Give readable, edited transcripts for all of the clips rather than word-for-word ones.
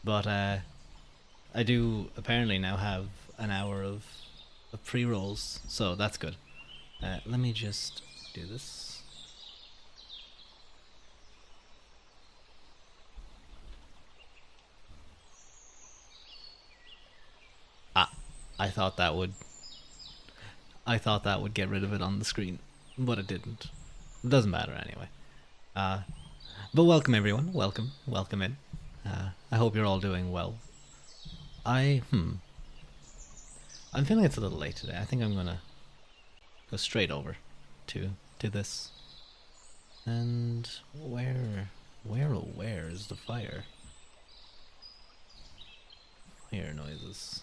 But I do apparently now have an hour of pre rolls, so that's good. Let me just do this. Ah, I thought that would I thought that would get rid of it on the screen, but it didn't. It doesn't matter anyway. Uh, but welcome everyone. Welcome in. I hope you're all doing well. I I'm feeling it's a little late today. I think I'm gonna go straight over to this. And where is the fire? Fire noises.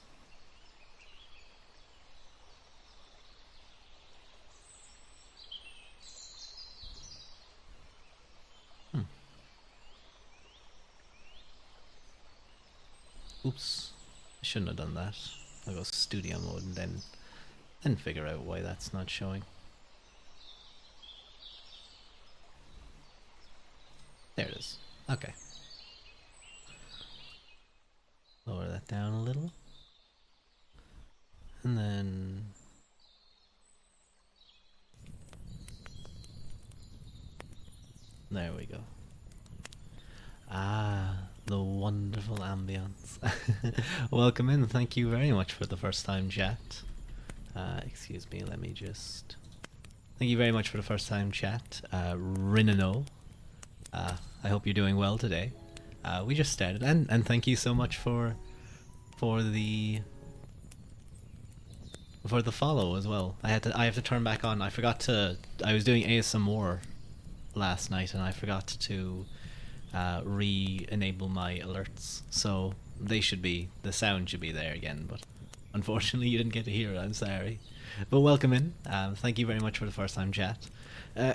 Hmm. Oops. I shouldn't have done that. I'll go studio mode and then figure out why that's not showing. There it is. Okay. Lower that down a little. And then there we go. Ah, the wonderful ambience. Welcome in. Thank you very much for the first time chat. Excuse me, let me just. Thank you very much for the first time chat. Rinano. I hope you're doing well today. We just started, and thank you so much for the for the follow as well. I have to turn back on. I forgot to. I was doing ASMR last night, and I forgot to re-enable my alerts. So the sound should be there again. But unfortunately, you didn't get to hear it. I'm sorry. But welcome in. Thank you very much for the first time chat. Uh,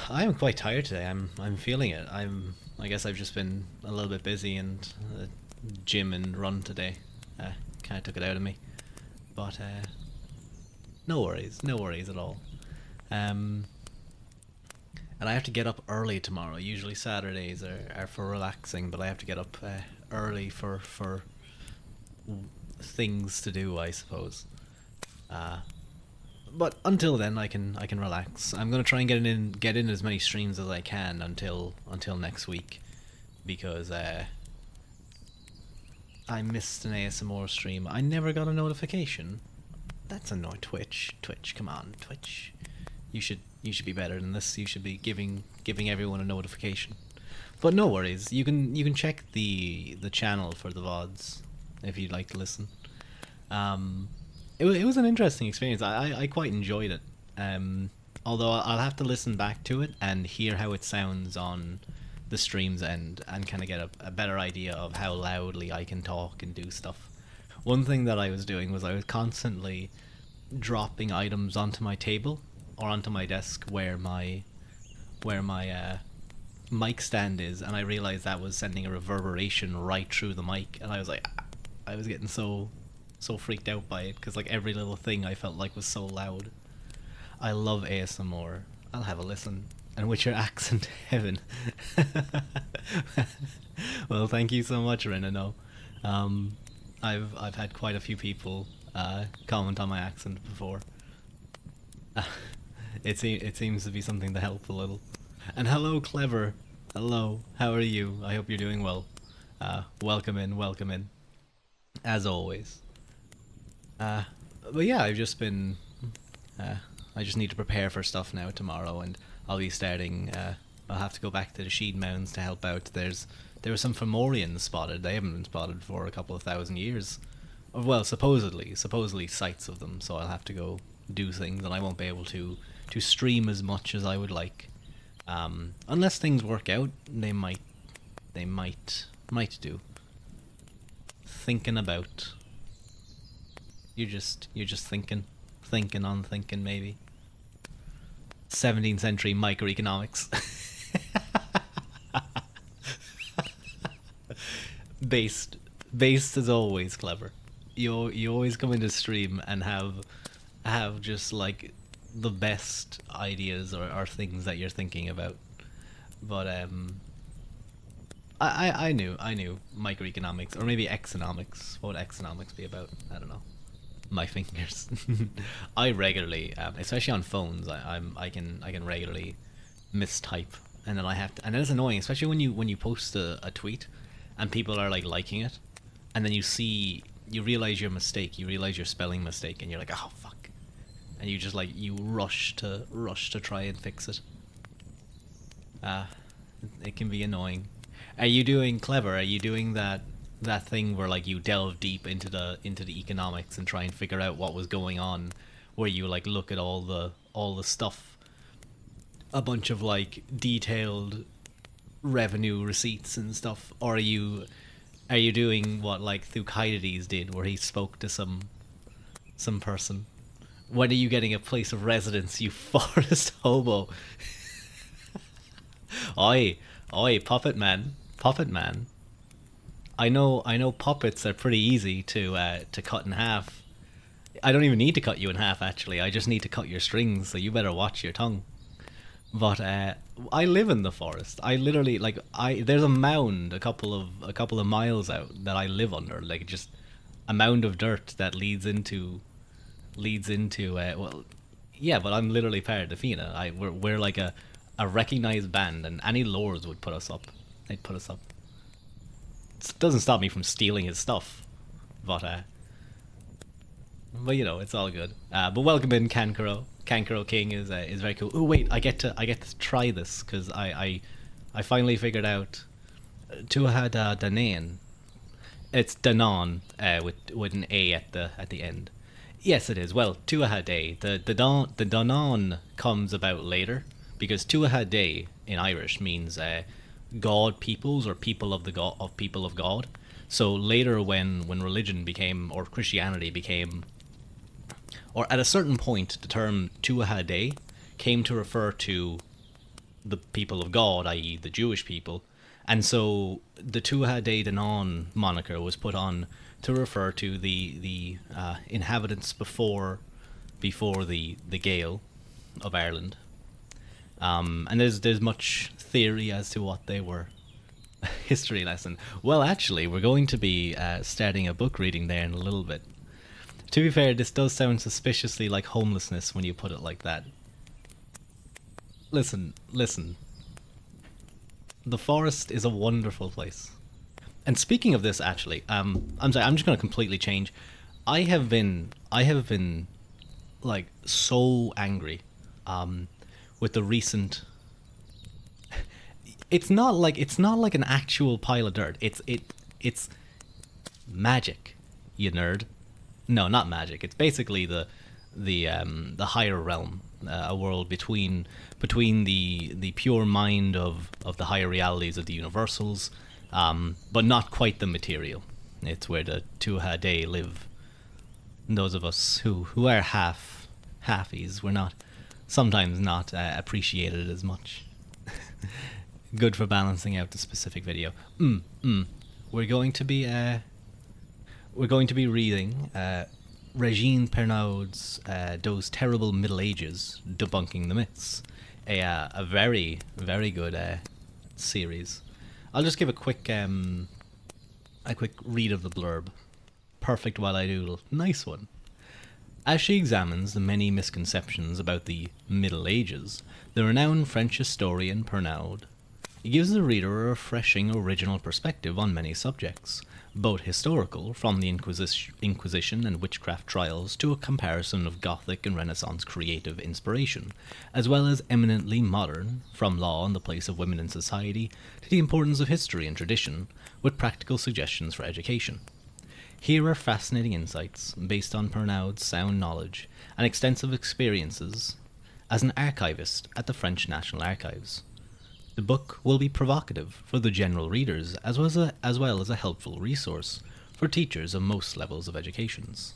I am quite tired today. I'm feeling it. I guess I've just been a little bit busy and gym and run today. Kind of took it out of me. But no worries at all. Um, and I have to get up early tomorrow. Usually Saturdays are for relaxing, but I have to get up early for things to do, I suppose. Uh, but until then, I can relax. I'm gonna try and get in as many streams as I can until next week, because I missed an ASMR stream. I never got a notification. That's annoying. Twitch, come on, Twitch. You should be better than this. You should be giving everyone a notification. But no worries. You can check the channel for the VODs if you'd like to listen. Um, it was an interesting experience. I quite enjoyed it. Although I'll have to listen back to it and hear how it sounds on the streams and kind of get a better idea of how loudly I can talk and do stuff. One thing that I was doing was I was constantly dropping items onto my table or onto my desk where my mic stand is, and I realized that was sending a reverberation right through the mic, and I was like, I was getting so freaked out by it because like every little thing I felt like was so loud. I love ASMR. I'll have a listen. And with your accent, heaven. Well, thank you so much, Renano. Um, I've had quite a few people comment on my accent before. It seems to be something to help a little. And hello, Clever. Hello. How are you? I hope you're doing well. Welcome in. Welcome in. As always. Uh, but yeah, I've just been. Uh, I just need to prepare for stuff now tomorrow, and I'll be starting. I'll have to go back to the Sheed Mounds to help out. There were some Fomorians spotted. They haven't been spotted for a couple of thousand years. Well, supposedly sights of them. So I'll have to go do things, and I won't be able to stream as much as I would like. Unless things work out, they might do. Thinking about. You're just thinking on thinking maybe. 17th century microeconomics. based based as always, Clever. You always come into stream and have just like the best ideas or things that you're thinking about. But I knew microeconomics or maybe exonomics. What would exonomics be about? I don't know. My fingers. I regularly, especially on phones, I can regularly mistype, and then I have to, and then it's annoying, especially when you post a tweet, and people are like liking it, and then you realize your mistake, you realize your spelling mistake, and you're like, oh fuck, and you just like you rush to try and fix it. Uh, it can be annoying. Are you doing clever? Are you doing that thing where like you delve deep into the economics and try and figure out what was going on, where you like look at all the stuff, a bunch of like detailed revenue receipts and stuff, or are you doing what like Thucydides did, where he spoke to some person? When are you getting a place of residence, you forest hobo? Oi, oi, puppet man. I know puppets are pretty easy to cut in half. I don't even need to cut you in half actually. I just need to cut your strings, so you better watch your tongue. But I live in the forest. I literally like I there's a mound a couple of miles out that I live under, like just a mound of dirt that leads into well, yeah, but I'm literally part of the Fina. We're like a recognized band, and any lords would put us up. They'd put us up. It doesn't stop me from stealing his stuff, but you know it's all good. But welcome in Kankuro. Kankuro King is very cool. Oh wait, I get to try this because I finally figured out Tuahada Danan. It's Danan with an A at the end. Yes, it is. Well, Tuahade. The Danan comes about later because Tuahade in Irish means God peoples or people of the God of people of God. So later, when religion became or Christianity became, or at a certain point, the term Tuahade came to refer to the people of God, i.e., the Jewish people, and so the Tuahade Danan moniker was put on to refer to the inhabitants before the Gael of Ireland. And there's much theory as to what they were. History lesson. Well, actually, we're going to be starting a book reading there in a little bit. To be fair, this does sound suspiciously like homelessness when you put it like that. Listen. The forest is a wonderful place. And speaking of this, actually, I'm sorry, I'm just going to completely change. I have been like so angry, with the recent. It's not like an actual pile of dirt. It's magic, you nerd. No, not magic. It's basically the higher realm, a world between the pure mind of the higher realities of the universals, but not quite the material. It's where the Tuatha live. And those of us who are halfies, we're not sometimes not appreciated as much. Good for balancing out the specific video. We're going to be reading Regine Pernaud's Those Terrible Middle Ages, Debunking the Myths. A very, very good series. I'll just give a quick read of the blurb. Perfect while I doodle. Nice one. As she examines the many misconceptions about the Middle Ages, the renowned French historian Pernaud gives the reader a refreshing original perspective on many subjects, both historical, from the Inquisition and witchcraft trials to a comparison of Gothic and Renaissance creative inspiration, as well as eminently modern, from law and the place of women in society to the importance of history and tradition, with practical suggestions for education. Here are fascinating insights based on Pernaud's sound knowledge and extensive experiences as an archivist at the French National Archives. The book will be provocative for the general readers as well as a helpful resource for teachers of most levels of educations.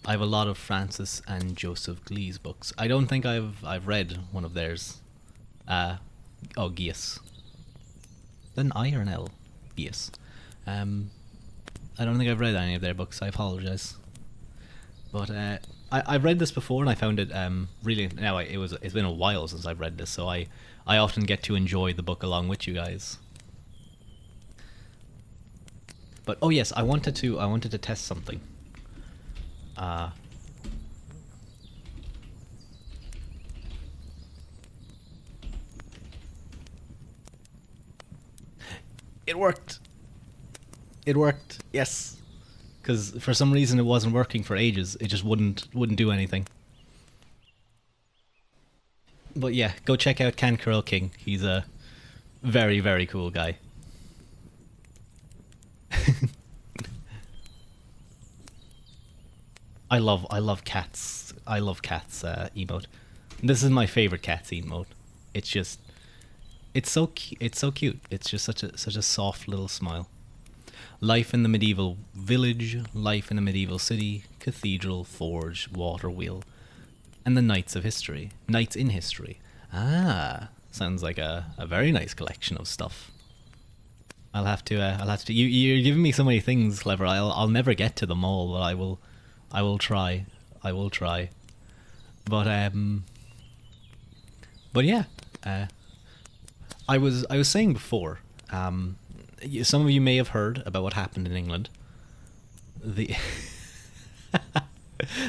I have a lot of Francis and Joseph Glee's books. I don't think I've read one of theirs. Gies. Then I or an L? Gies. I don't think I've read any of their books. I apologize. But I've read this before and I found it really. Now it's been a while since I've read this, so I often get to enjoy the book along with you guys. But oh yes, I wanted to test something. Uh, it worked. It worked. Yes. Because for some reason it wasn't working for ages. It just wouldn't do anything. But yeah, go check out Can Curl King. He's a very very cool guy. I love cats. I love cats emote. This is my favorite cats emote. It's just it's so cute. It's just such a soft little smile. Life in the medieval village, life in a medieval city, cathedral, forge, water wheel, and the Knights of History. Knights in History. Ah, sounds like a very nice collection of stuff. I'll have to. You're giving me so many things, clever. I'll never get to them all, but I will try. I will try. But but yeah, uh, I was saying before. Some of you may have heard about what happened in England. The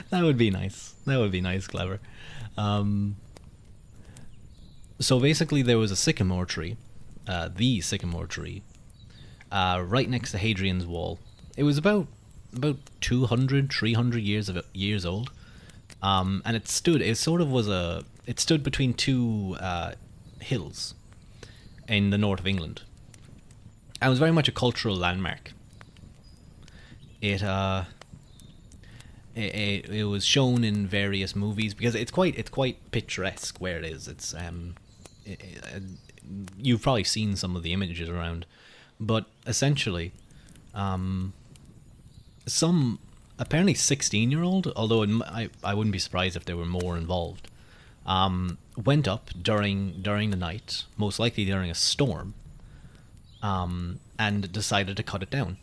that would be nice. That would be nice, clever. Um, so basically, there was a sycamore tree, the sycamore tree, right next to Hadrian's Wall. It was about 200, 300 years old. And it sort of was it stood between two hills in the north of England. And it was very much a cultural landmark. It it was shown in various movies because it's quite picturesque where it is. It, it, you've probably seen some of the images around, but essentially, um, some apparently 16-year-old, although I wouldn't be surprised if there were more involved, went up during the night, most likely during a storm, and decided to cut it down.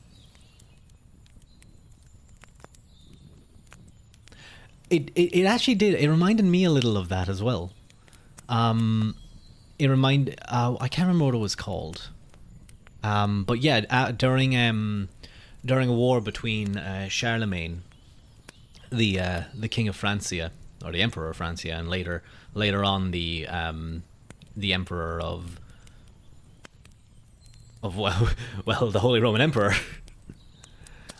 It actually did. It reminded me a little of that as well. Um, I can't remember what it was called. But yeah, during a war between Charlemagne, the king of Francia, or the emperor of Francia, and later on the emperor of well the Holy Roman Emperor.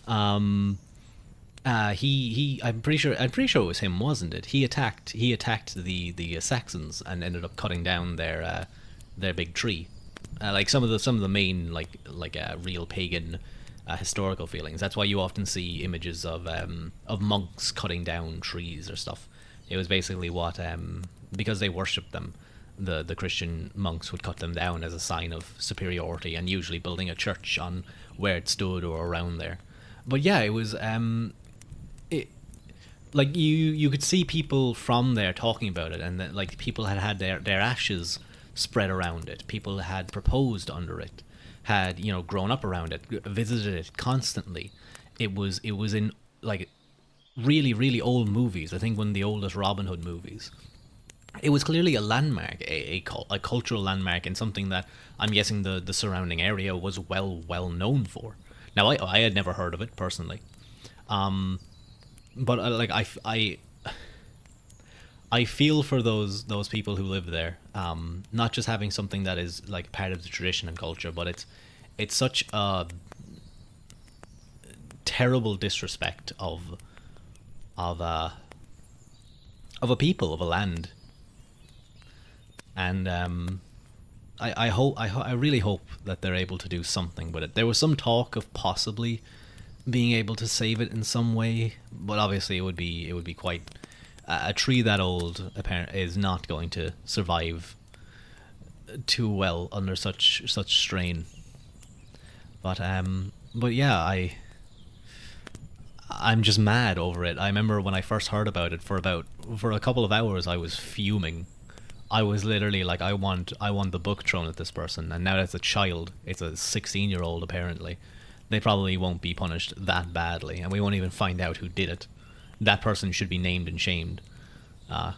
um, he I'm pretty sure it was him, wasn't it? He attacked the Saxons and ended up cutting down their big tree. Like some of the main real pagan historical feelings. That's why you often see images of monks cutting down trees or stuff. It was basically what because they worshipped them, the Christian monks would cut them down as a sign of superiority, and usually building a church on where it stood or around there. But yeah, it was it like you could see people from there talking about it, and that, like, people had their ashes spread around it. People had proposed under it, had grown up around it, visited it constantly. It was in like really really old movies. I think one of the oldest Robin Hood movies. It was clearly a landmark, a cultural landmark, and something that I'm guessing the surrounding area was well known for. Now I had never heard of it personally, um, but I feel for those people who live there. Not just having something that is like part of the tradition and culture, but it's such a terrible disrespect of a of a people, of a land. And I really hope that they're able to do something with it. There was some talk of possibly being able to save it in some way, but obviously it would be quite a tree that old apparently is not going to survive too well under such strain. But yeah, I'm just mad over it. I remember when I first heard about it for a couple of hours I was fuming. I was literally like, I want the book thrown at this person, and now that's a child. It's a 16-year-old apparently. They probably won't be punished that badly, and we won't even find out who did it. That person should be named and shamed. But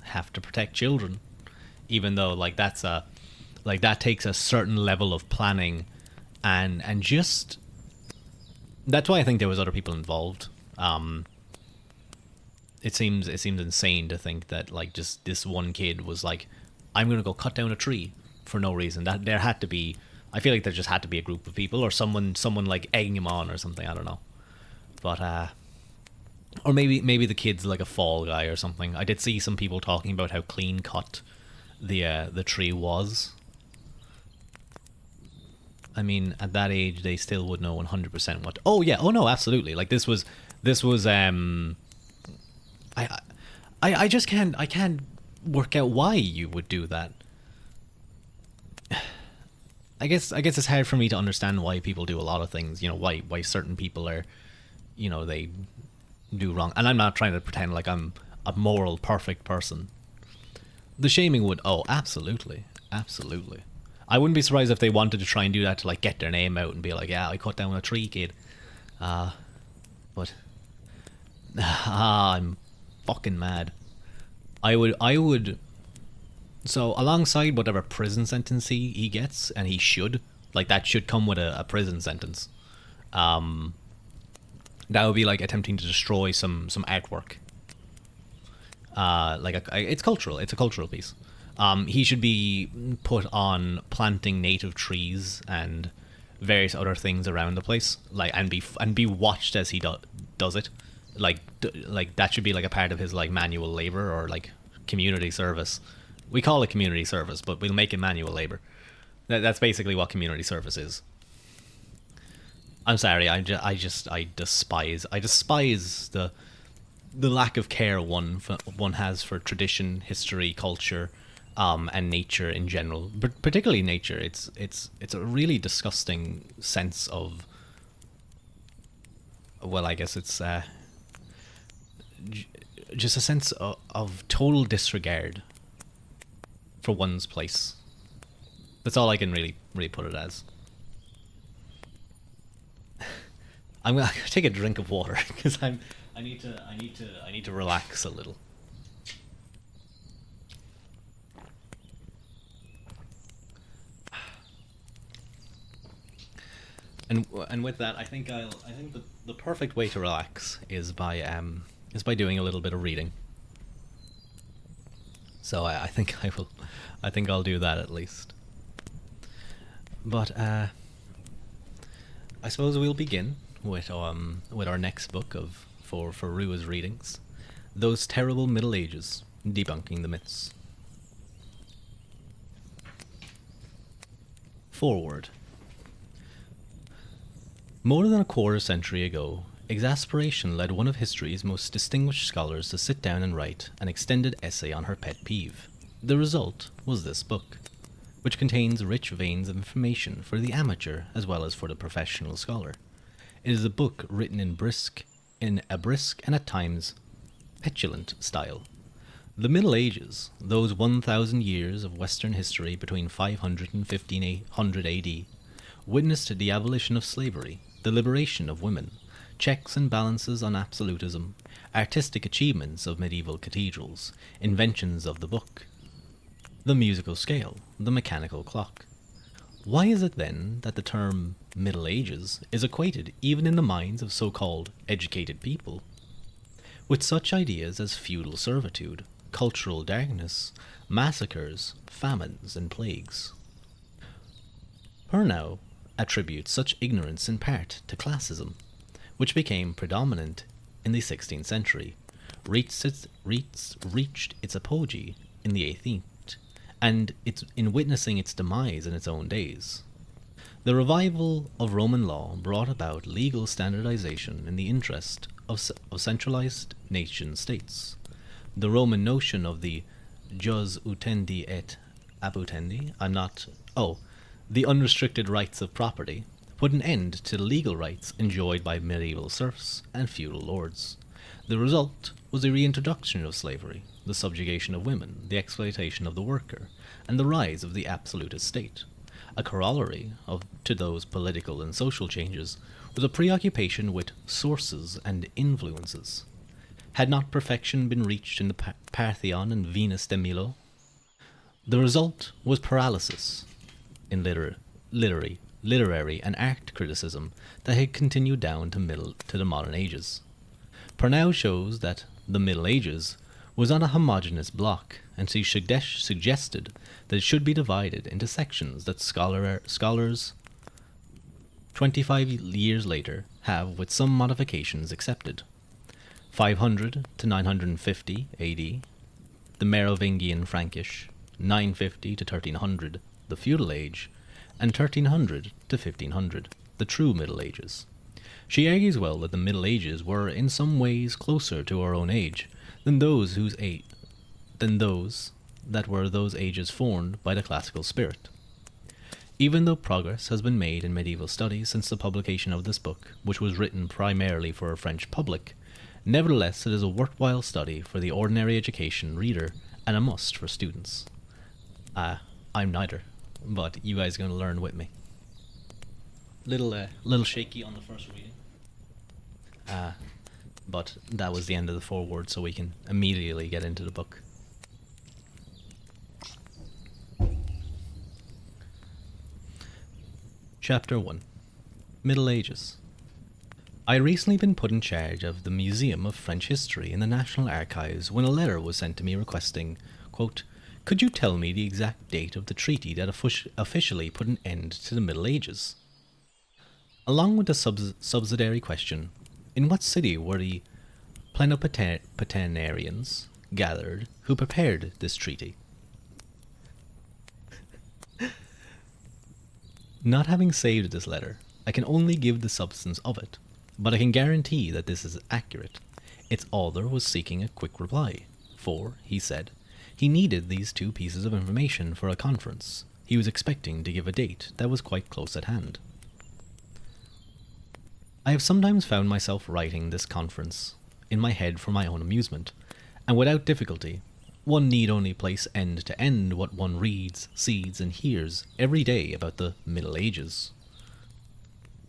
have to protect children, even though like that takes a certain level of planning and just that's why I think there was other people involved. It seems insane to think that like just this one kid was like, I'm gonna go cut down a tree for no reason. That there had to be. I feel like there just had to be a group of people or someone like egging him on or something. I don't know, but or maybe the kid's like a fall guy or something. I did see some people talking about how clean cut the tree was. I mean, at that age, they still would know 100% what. Oh yeah. Oh no, absolutely. Like this was. I I just can't work out why you would do that. I guess it's hard for me to understand why people do a lot of things. You know, why certain people are, they do wrong. And I'm not trying to pretend like I'm a moral perfect person. The shaming would, oh, absolutely, absolutely. I wouldn't be surprised if they wanted to try and do that to like get their name out and be like, yeah, I cut down a tree, kid. But I'm fucking mad. I would. So alongside whatever prison sentence he gets, and he should, like that should come with a prison sentence. That would be like attempting to destroy some artwork. It's cultural. It's a cultural piece. He should be put on planting native trees and various other things around the place, like and be watched as he does it. Like that should be like a part of his like manual labor or like community service. We call it community service, but we'll make it manual labor. That's basically what community service is. I'm sorry. I despise the lack of care one has for tradition, history, culture, and nature in general. But particularly nature. It's a really disgusting sense of. Well, I guess it's just a sense of total disregard for one's place. That's all I can really put it as. I'm gonna take a drink of water because I need to relax a little. And with that, I think the perfect way to relax is by doing a little bit of reading. So I think I'll do that at least. But I suppose we'll begin with our next book for Rua's readings, Those Terrible Middle Ages, Debunking the Myths. Foreword. More than a quarter century ago, exasperation led one of history's most distinguished scholars to sit down and write an extended essay on her pet peeve. The result was this book, which contains rich veins of information for the amateur as well as for the professional scholar. It is a book written in a brisk and at times petulant style. The Middle Ages, those 1,000 years of Western history between 500 and 1500 AD, witnessed the abolition of slavery, the liberation of women, checks and balances on absolutism, artistic achievements of medieval cathedrals, inventions of the book, the musical scale, the mechanical clock. Why is it then that the term Middle Ages is equated, even in the minds of so-called educated people, with such ideas as feudal servitude, cultural darkness, massacres, famines, and plagues? Purnau attributes such ignorance in part to classism, which became predominant in the 16th century, reached its apogee in the 18th, and in witnessing its demise in its own days. The revival of Roman law brought about legal standardization in the interest of centralized nation-states. The Roman notion of the jus utendi et abutendi, the unrestricted rights of property, put an end to the legal rights enjoyed by medieval serfs and feudal lords. The result was a reintroduction of slavery, the subjugation of women, the exploitation of the worker, and the rise of the absolutist state. A corollary to those political and social changes was a preoccupation with sources and influences. Had not perfection been reached in the Parthenon and Venus de Milo? The result was paralysis in literary literary, and art criticism that had continued down to the modern ages. Purnell shows that the Middle Ages was not a homogeneous block, and she suggested that it should be divided into sections that scholars 25 years later have, with some modifications, accepted. 500 to 950 AD, the Merovingian Frankish, 950 to 1300, the Feudal Age, and 1300 to 1500, the true Middle Ages. She argues well that the Middle Ages were in some ways closer to our own age than those that were those ages formed by the classical spirit. Even though progress has been made in medieval studies since the publication of this book, which was written primarily for a French public, nevertheless it is a worthwhile study for the ordinary education reader and a must for students. I'm neither, but you guys are going to learn with me. Little shaky on the first reading. But that was the end of the foreword, so we can immediately get into the book. Chapter 1. Middle Ages. I had recently been put in charge of the Museum of French History in the National Archives when a letter was sent to me requesting, quote, "Could you tell me the exact date of the treaty that officially put an end to the Middle Ages?" Along with the subsidiary question, in what city were the plenipotentiaries gathered who prepared this treaty? Not having saved this letter, I can only give the substance of it, but I can guarantee that this is accurate. Its author was seeking a quick reply, for, he said, he needed these two pieces of information for a conference. He was expecting to give a date that was quite close at hand. I have sometimes found myself writing this conference in my head for my own amusement, and without difficulty. One need only place end to end what one reads, sees, and hears every day about the Middle Ages.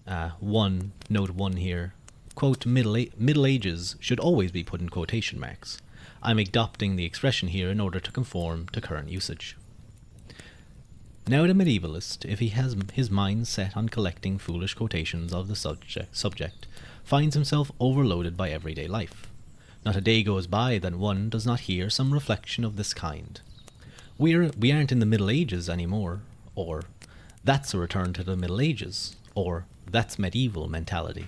Note 1 here. Quote, Middle Ages should always be put in quotation marks. I'm adopting the expression here in order to conform to current usage. Now the medievalist, if he has his mind set on collecting foolish quotations of the subject, finds himself overloaded by everyday life. Not a day goes by that one does not hear some reflection of this kind. We aren't in the Middle Ages anymore, or that's a return to the Middle Ages, or that's medieval mentality.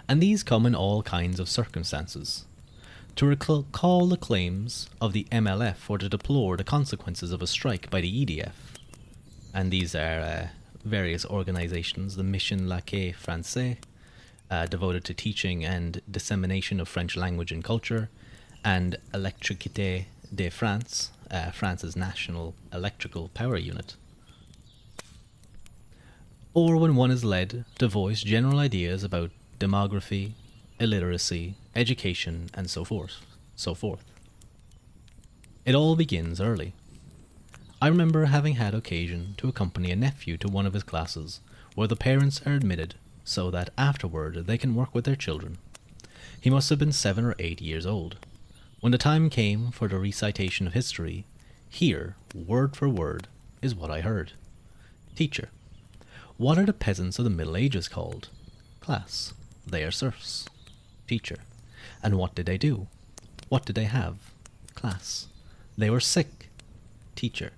And these come in all kinds of circumstances. To recall the claims of the MLF or to deplore the consequences of a strike by the EDF. And these are various organizations, the Mission Laquais Français, devoted to teaching and dissemination of French language and culture, and Électricité de France, France's national electrical power unit. Or when one is led to voice general ideas about demography, illiteracy, education, and so forth. It all begins early. I remember having had occasion to accompany a nephew to one of his classes, where the parents are admitted so that afterward they can work with their children. He must have been 7 or 8 years old. When the time came for the recitation of history, here, word for word, is what I heard. Teacher: what are the peasants of the Middle Ages called? Class: they are serfs. Teacher: and what did they do? What did they have? Class: they were sick. Teacher: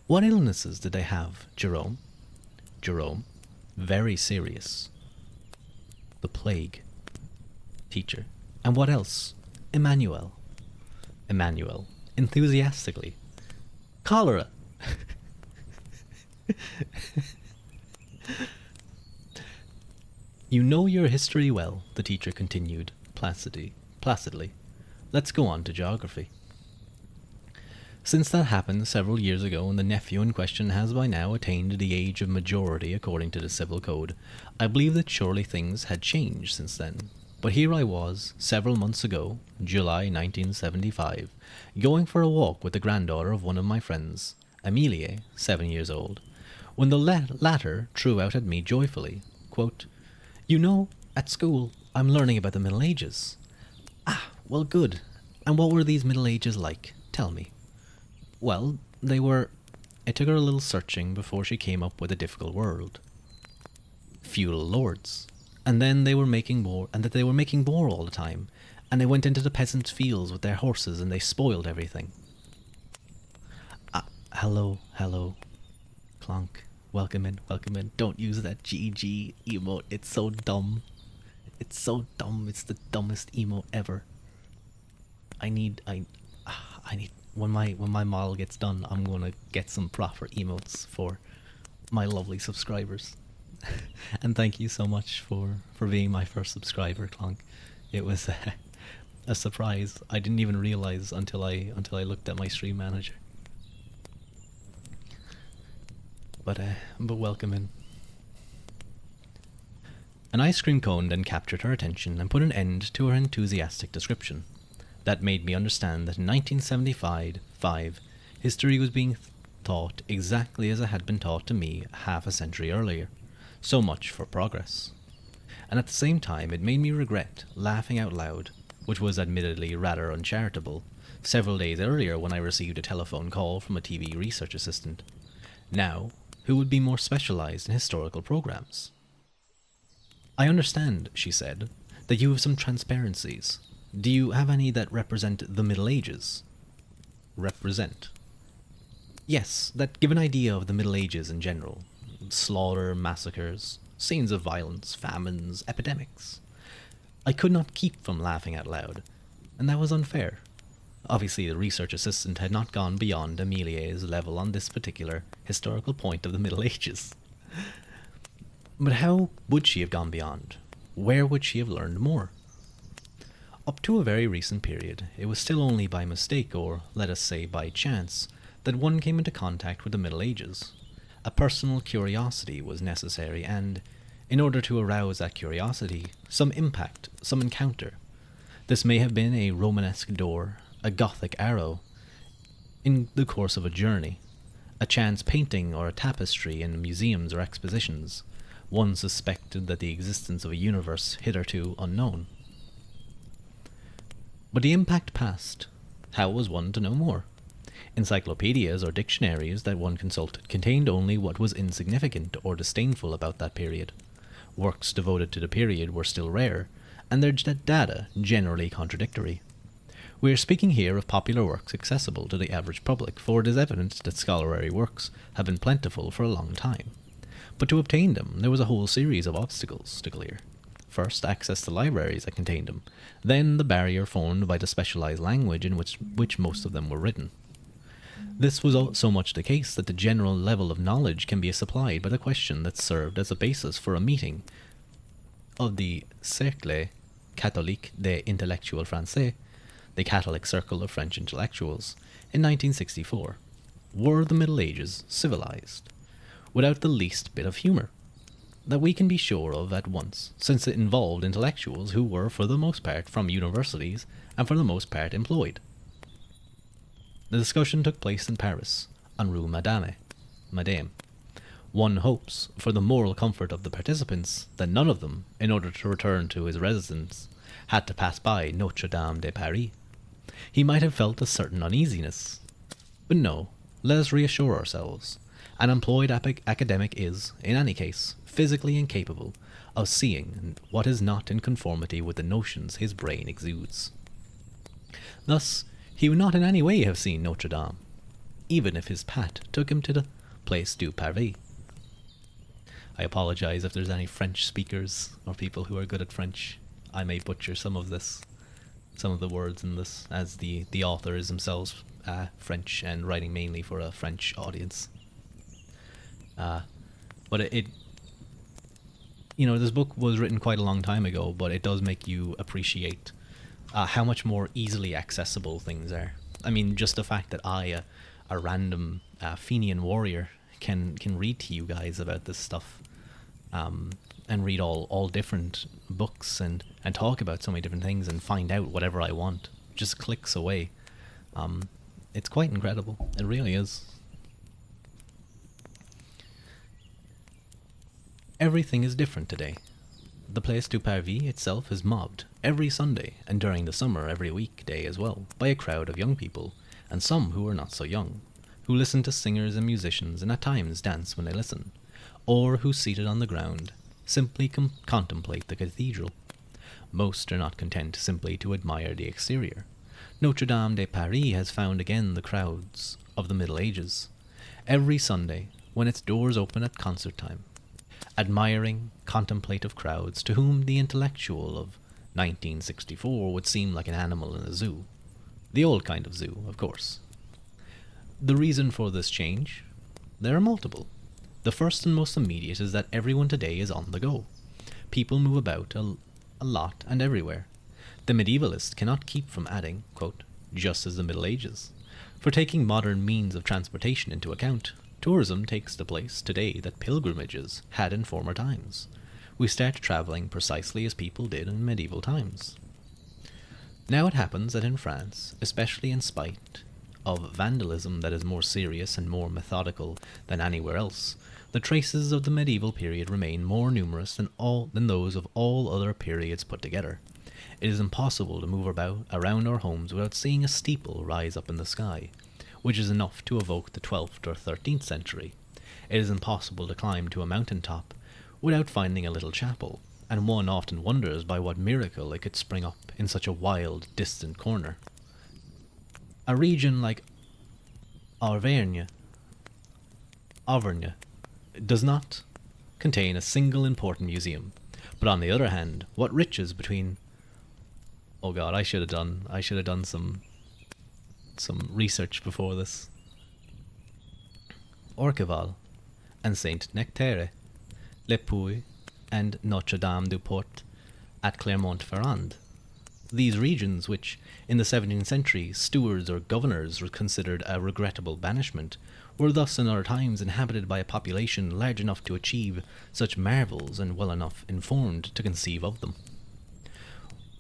what illnesses did they have, Jerome? Jerome: very serious. The plague. Teacher: and what else? Emmanuel. Emmanuel, enthusiastically: cholera. You know your history well, the teacher continued, placidly. Let's go on to geography. Since that happened several years ago and the nephew in question has by now attained the age of majority according to the civil code, I believe that surely things had changed since then. But here I was, several months ago, July 1975, going for a walk with the granddaughter of one of my friends, Amelie, 7 years old, when the latter threw out at me joyfully, quote, "You know, at school, I'm learning about the Middle Ages." Ah, well, good. And what were these Middle Ages like? Tell me. Well, they were... It took her a little searching before she came up with a difficult word. Feudal lords. And then they were making war, and that they were making war all the time, and they went into the peasants' fields with their horses and they spoiled everything. Hello, Clonk. Welcome in. Don't use that GG emote. It's so dumb. It's so dumb. It's the dumbest emote ever. I need when my model gets done, I'm gonna get some proper emotes for my lovely subscribers. And thank you so much for being my first subscriber, Clonk. It was a surprise. I didn't even realize until I looked at my stream manager. But welcome in. An ice cream cone then captured her attention and put an end to her enthusiastic description. That made me understand that in 1975, history was being taught exactly as it had been taught to me half a century earlier. So much for progress. And at the same time, it made me regret laughing out loud, which was admittedly rather uncharitable, several days earlier when I received a telephone call from a TV research assistant. Now, who would be more specialized in historical programs? I understand, she said, that you have some transparencies. Do you have any that represent the Middle Ages? Represent? Yes, that give an idea of the Middle Ages in general. Slaughter, massacres, scenes of violence, famines, epidemics. I could not keep from laughing out loud, and that was unfair. Obviously, the research assistant had not gone beyond Amelia's level on this particular historical point of the Middle Ages. But how would she have gone beyond? Where would she have learned more? Up to a very recent period, it was still only by mistake, or let us say by chance, that one came into contact with the Middle Ages. A personal curiosity was necessary, and, in order to arouse that curiosity, some impact, some encounter. This may have been a Romanesque door, a Gothic arrow, in the course of a journey, a chance painting or a tapestry in museums or expositions. One suspected that the existence of a universe hitherto unknown. But the impact passed. How was one to know more? Encyclopedias or dictionaries that one consulted contained only what was insignificant or disdainful about that period. Works devoted to the period were still rare, and their data generally contradictory. We are speaking here of popular works accessible to the average public, for it is evident that scholarly works have been plentiful for a long time. But to obtain them, there was a whole series of obstacles to clear. First, access to libraries that contained them, then the barrier formed by the specialized language in which most of them were written. This was so much the case that the general level of knowledge can be supplied by the question that served as a basis for a meeting of the Cercle Catholique des Intellectuels Français, the Catholic Circle of French Intellectuals, in 1964. Were the Middle Ages civilized? Without the least bit of humour? That we can be sure of at once, since it involved intellectuals who were for the most part from universities and for the most part employed. The discussion took place in Paris, on Rue Madame. One hopes, for the moral comfort of the participants, that none of them, in order to return to his residence, had to pass by Notre Dame de Paris. He might have felt a certain uneasiness. But no, let us reassure ourselves. An employed academic is, in any case, physically incapable of seeing what is not in conformity with the notions his brain exudes. Thus, he would not in any way have seen Notre Dame, even if his pat took him to the Place du Parvis. I apologize if there's any French speakers or people who are good at French. I may butcher some of the words in this, as the author is himself French and writing mainly for a French audience. But it this book was written quite a long time ago, but it does make you appreciate how much more easily accessible things are. I mean, just the fact that I, a random Fenian warrior, can read to you guys about this stuff, and read all different books and talk about so many different things and find out whatever I want, just clicks away. It's quite incredible. It really is. Everything is different today. The Place du Parvis itself is mobbed every Sunday, and during the summer every weekday as well, by a crowd of young people, and some who are not so young, who listen to singers and musicians and at times dance when they listen, or who, seated on the ground, simply contemplate the cathedral. Most are not content simply to admire the exterior. Notre Dame de Paris has found again the crowds of the Middle Ages, every Sunday when its doors open at concert time. Admiring, contemplative crowds to whom the intellectual of 1964 would seem like an animal in a zoo. The old kind of zoo, of course. The reason for this change? There are multiple. The first and most immediate is that everyone today is on the go. People move about a lot and everywhere. The medievalist cannot keep from adding, quote, just as the Middle Ages. For taking modern means of transportation into account, tourism takes the place today that pilgrimages had in former times. We start travelling precisely as people did in medieval times. Now it happens that in France, especially in spite of vandalism that is more serious and more methodical than anywhere else, the traces of the medieval period remain more numerous than those of all other periods put together. It is impossible to move around our homes without seeing a steeple rise up in the sky, which is enough to evoke the 12th or 13th century. It is impossible to climb to a mountain top without finding a little chapel, and one often wonders by what miracle it could spring up in such a wild, distant corner. A region like Auvergne does not contain a single important museum, but on the other hand, what riches between... Oh god, I should have done some research before this. Orcheval and Saint Nectaire, Le Puy and Notre Dame du Port at Clermont-Ferrand. These regions, which in the 17th century stewards or governors were considered a regrettable banishment, were thus in other times inhabited by a population large enough to achieve such marvels and well enough informed to conceive of them.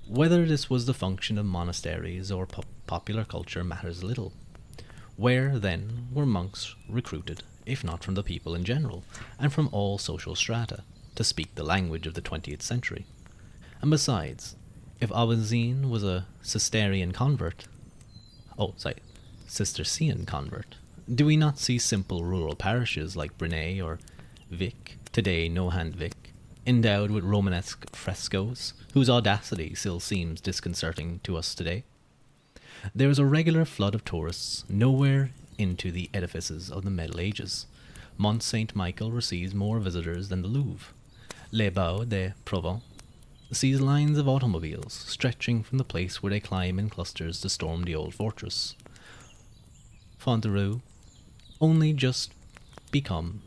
Whether this was the function of monasteries or popular culture matters little. Where, then, were monks recruited, if not from the people in general, and from all social strata, to speak the language of the 20th century? And besides, if Aubenzine was a Cistercian convert, do we not see simple rural parishes like Brenay or Vic, today Nohant Vic, endowed with Romanesque frescoes, whose audacity still seems disconcerting to us today? There is a regular flood of tourists nowhere into the edifices of the Middle Ages. Mont Saint-Michel receives more visitors than the Louvre. Les Baux de Provence sees lines of automobiles stretching from the place where they climb in clusters to storm the old fortress. Fontevraud only just become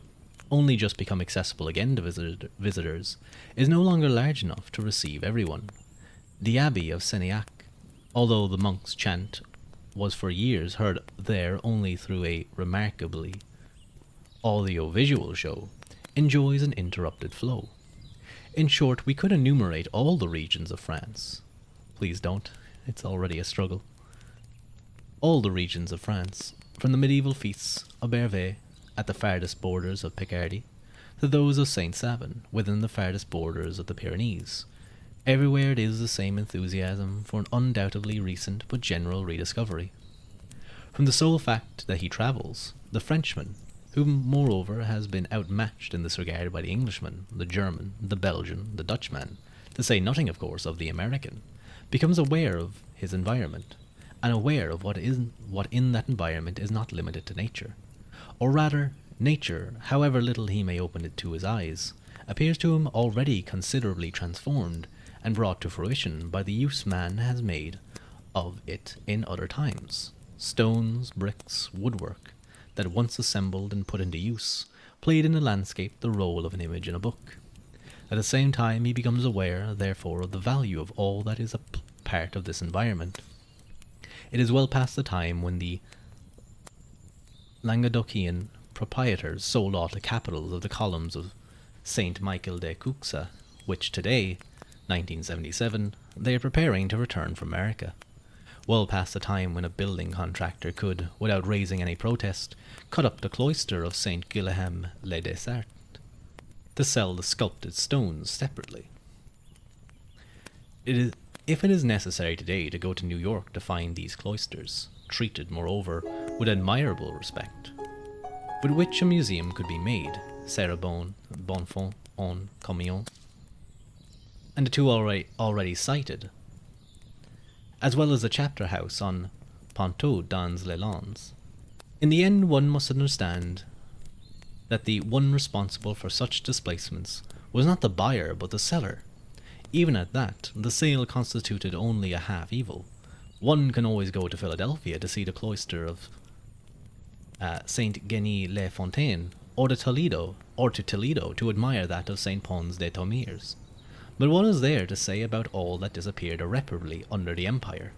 accessible again to visitors, is no longer large enough to receive everyone. The Abbey of Seignac, although the monks' chant was for years heard there only through a remarkably audiovisual show, enjoys an interrupted flow. In short, we could enumerate all the regions of France. Please don't, it's already a struggle. All the regions of France, from the medieval feasts of Bervet at the farthest borders of Picardy, to those of Saint-Savin within the farthest borders of the Pyrenees. Everywhere it is the same enthusiasm for an undoubtedly recent but general rediscovery. From the sole fact that he travels, the Frenchman, who moreover has been outmatched in this regard by the Englishman, the German, the Belgian, the Dutchman, to say nothing, of course, of the American, becomes aware of his environment, and aware of what in that environment is not limited to nature. Or rather, nature, however little he may open it to his eyes, appears to him already considerably transformed and brought to fruition by the use man has made of it in other times. Stones, bricks, woodwork, that once assembled and put into use, played in the landscape the role of an image in a book. At the same time he becomes aware, therefore, of the value of all that is a part of this environment. It is well past the time when the Languedocian proprietors sold off the capitals of the columns of Saint Michael de Cuxa, which today, 1977, they are preparing to return from America. Well past the time when a building contractor could, without raising any protest, cut up the cloister of Saint Guilhem le Desert to sell the sculpted stones separately. If it is necessary today to go to New York to find these cloisters, treated, moreover, with admirable respect, with which a museum could be made, Cerebon, Bonfont, en Commion, and the two already cited, as well as the chapter house on Ponteau dans les Landes. In the end, one must understand that the one responsible for such displacements was not the buyer but the seller. Even at that, the sale constituted only a half evil. One can always go to Philadelphia to see the cloister of Saint Genis les Fontaines, or to Toledo to admire that of Saint Pons de Thomiers. But what is there to say about all that disappeared irreparably under the Empire?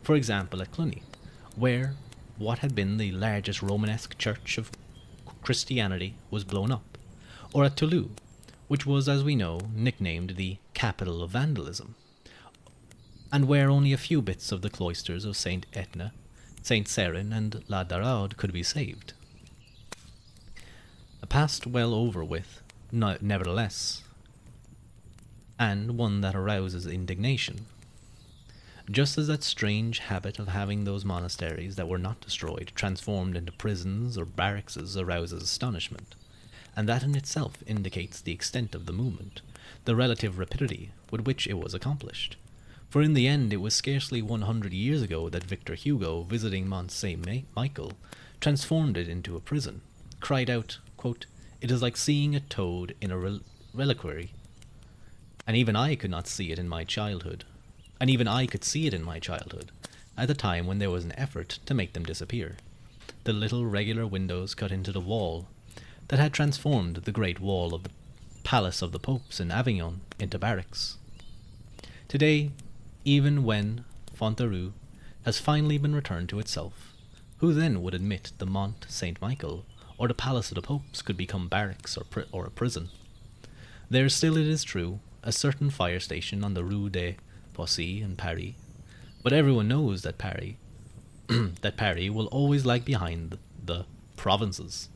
For example, at Cluny, where what had been the largest Romanesque church of Christianity was blown up, or at Toulouse, which was, as we know, nicknamed the capital of vandalism, and where only a few bits of the cloisters of Saint Etna, Saint Serin, and La Daraude could be saved. A past well over with, nevertheless, and one that arouses indignation. Just as that strange habit of having those monasteries that were not destroyed transformed into prisons or barracks arouses astonishment, and that in itself indicates the extent of the movement, the relative rapidity with which it was accomplished. For in the end it was scarcely 100 years ago that Victor Hugo, visiting Mont Saint-Michel, transformed it into a prison, cried out, quote, "It is like seeing a toad in a reliquary." And even I could see it in my childhood, at the time when there was an effort to make them disappear. The little regular windows cut into the wall that had transformed the great wall of the Palace of the Popes in Avignon into barracks. Today, even when Fontarieu has finally been returned to itself, who then would admit the Mont Saint-Michel or the Palace of the Popes could become barracks or a prison? There is still, it is true, a certain fire station on the Rue des Poissy in Paris, but everyone knows that Paris will always lag behind the provinces.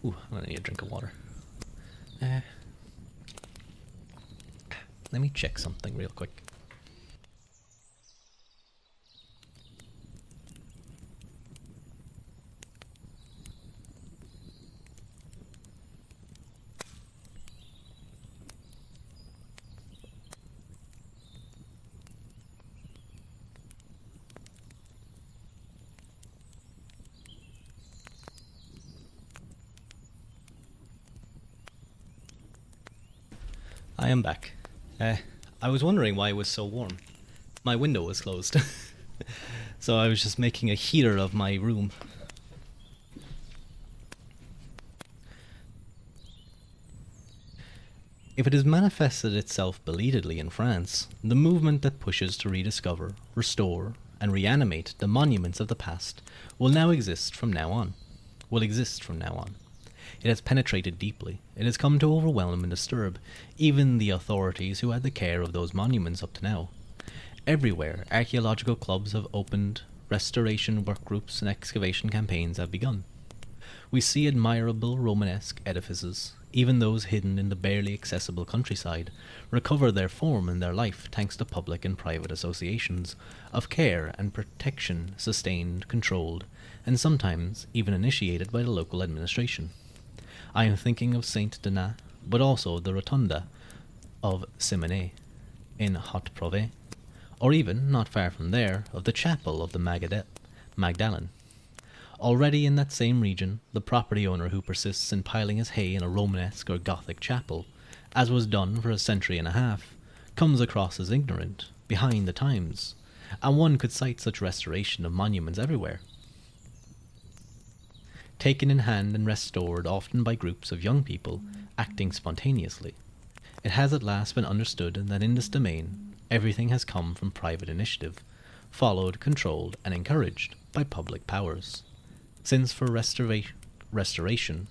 Ooh, I'm gonna need a drink of water. Let me check something real quick. I am back. I was wondering why it was so warm. My window was closed. So I was just making a heater of my room. If it has manifested itself belatedly in France, the movement that pushes to rediscover, restore, and reanimate the monuments of the past will exist from now on. It has penetrated deeply. It has come to overwhelm and disturb even the authorities who had the care of those monuments up to now. Everywhere, archaeological clubs have opened, restoration work groups and excavation campaigns have begun. We see admirable Romanesque edifices, even those hidden in the barely accessible countryside, recover their form and their life thanks to public and private associations of care and protection sustained, controlled, and sometimes even initiated by the local administration. I am thinking of Saint Denis, but also the Rotunda of Simonnet in Haute-Provence, or even, not far from there, of the Chapel of the Magdalene. Already in that same region, the property owner who persists in piling his hay in a Romanesque or Gothic chapel, as was done for a century and a half, comes across as ignorant, behind the times, and one could cite such restoration of monuments everywhere. Taken in hand and restored often by groups of young people acting spontaneously, it has at last been understood that in this domain everything has come from private initiative, followed, controlled, and encouraged by public powers. Since for restoration,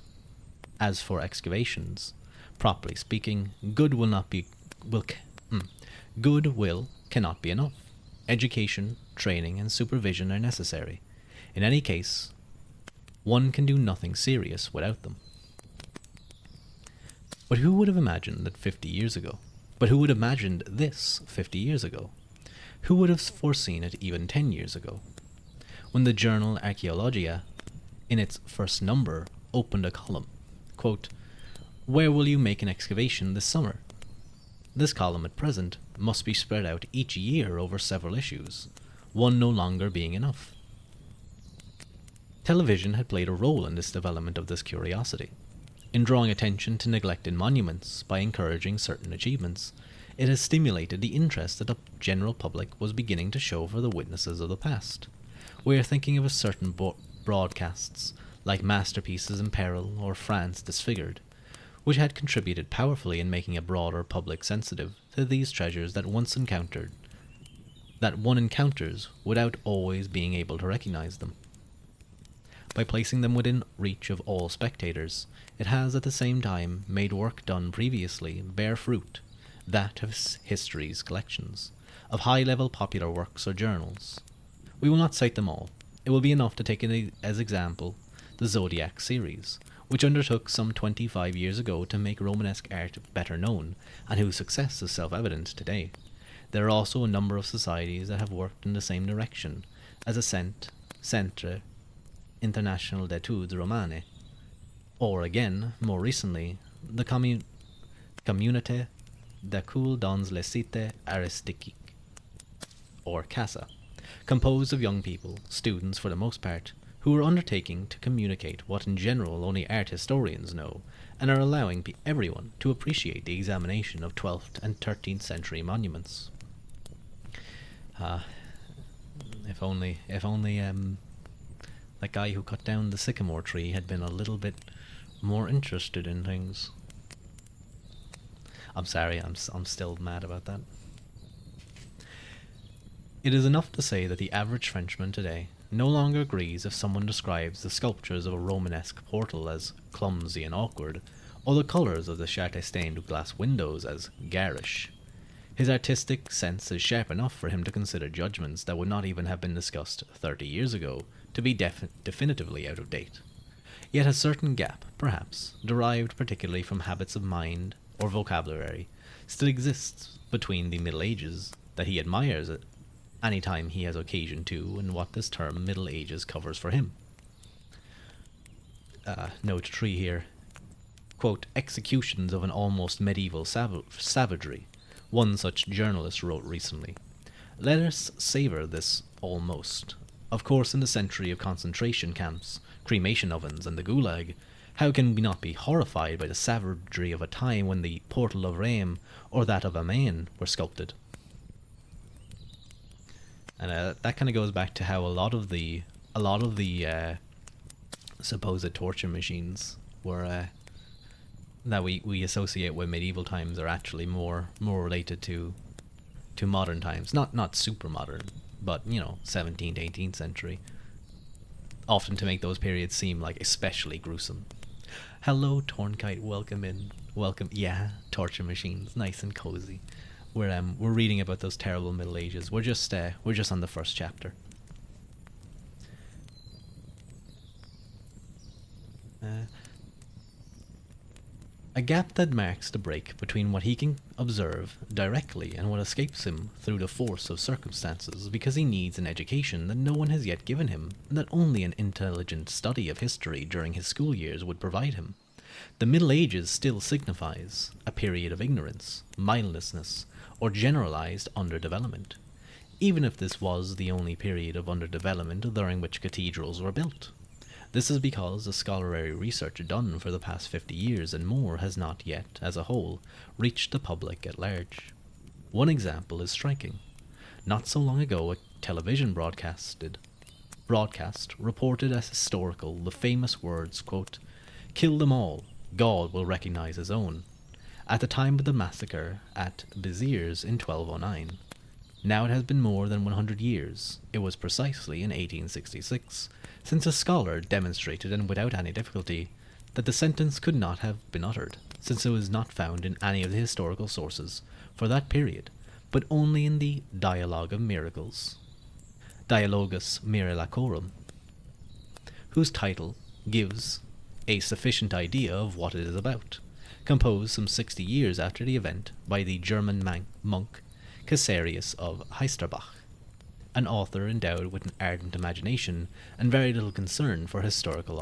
as for excavations, properly speaking, goodwill cannot be enough. Education, training, and supervision are necessary. In any case, one can do nothing serious without them. But who would have imagined this 50 years ago? Who would have foreseen it even 10 years ago? When the journal Archaeologia, in its first number, opened a column, quote, "Where will you make an excavation this summer?" This column at present must be spread out each year over several issues, one no longer being enough. Television had played a role in this development of this curiosity. In drawing attention to neglected monuments by encouraging certain achievements, it has stimulated the interest that the general public was beginning to show for the witnesses of the past. We are thinking of a certain broadcasts, like Masterpieces in Peril or France Disfigured, which had contributed powerfully in making a broader public sensitive to these treasures that one encounters without always being able to recognize them. By placing them within reach of all spectators, it has at the same time made work done previously bear fruit, that of history's collections, of high-level popular works or journals. We will not cite them all. It will be enough to take as example the Zodiac series, which undertook some 25 years ago to make Romanesque art better known, and whose success is self-evident today. There are also a number of societies that have worked in the same direction, as a Centre International d'Etudes Romanes, or again, more recently, the Communauté d'école dans les cités artistiques, or CASA, composed of young people, students for the most part, who are undertaking to communicate what in general only art historians know, and are allowing everyone to appreciate the examination of 12th and 13th century monuments. If only that guy who cut down the sycamore tree had been a little bit more interested in things. I'm sorry, I'm still mad about that. It is enough to say that the average Frenchman today no longer agrees if someone describes the sculptures of a Romanesque portal as clumsy and awkward, or the colours of the châtain glass windows as garish. His artistic sense is sharp enough for him to consider judgments that would not even have been discussed 30 years ago to be definitively out of date. Yet a certain gap, perhaps, derived particularly from habits of mind or vocabulary, still exists between the Middle Ages that he admires at any time he has occasion to, and what this term Middle Ages covers for him. Note 3 here. Quote, "Executions of an almost medieval savagery," one such journalist wrote recently. Let us savour this almost. Of course, in the century of concentration camps, cremation ovens, and the Gulag, how can we not be horrified by the savagery of a time when the portal of Rheims or that of Amiens were sculpted? And that kind of goes back to how a lot of the supposed torture machines were that we associate with medieval times are actually more related to modern times. Not super modern, but 17th, 18th century. Often to make those periods seem like especially gruesome. Hello, Tornkite. Welcome in. Welcome. Yeah, torture machines, nice and cozy. We're reading about those terrible Middle Ages. We're just on the first chapter. A gap that marks the break between what he can observe directly and what escapes him through the force of circumstances because he needs an education that no one has yet given him, and that only an intelligent study of history during his school years would provide him. The Middle Ages still signifies a period of ignorance, mindlessness, or generalized underdevelopment, even if this was the only period of underdevelopment during which cathedrals were built. This is because the scholarly research done for the past 50 years and more has not yet, as a whole, reached the public at large. One example is striking. Not so long ago, a television broadcast reported as historical the famous words, quote, "Kill them all, God will recognize his own," at the time of the massacre at Béziers in 1209. Now it has been more than 100 years. It was precisely in 1866, since a scholar demonstrated, and without any difficulty, that the sentence could not have been uttered, since it was not found in any of the historical sources for that period, but only in the Dialogue of Miracles, Dialogus Miraculorum, whose title gives a sufficient idea of what it is about. Composed some 60 years after the event by the German monk Caesarius of Heisterbach, an author endowed with an ardent imagination and very little concern for historical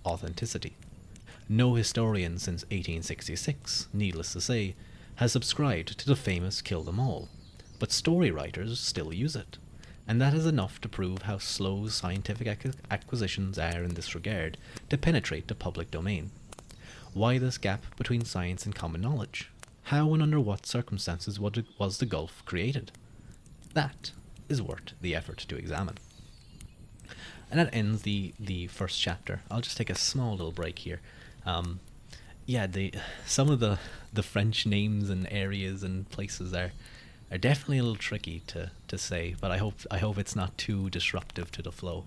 authenticity. No historian since 1866, needless to say, has subscribed to the famous kill them all, but story writers still use it, and that is enough to prove how slow scientific acquisitions are in this regard to penetrate the public domain. Why this gap between science and common knowledge? How and under what circumstances was the gulf created? That is worth the effort to examine. And that ends the first chapter. I'll just take a small little break here. Some of the French names and areas and places are definitely a little tricky to say, but I hope it's not too disruptive to the flow.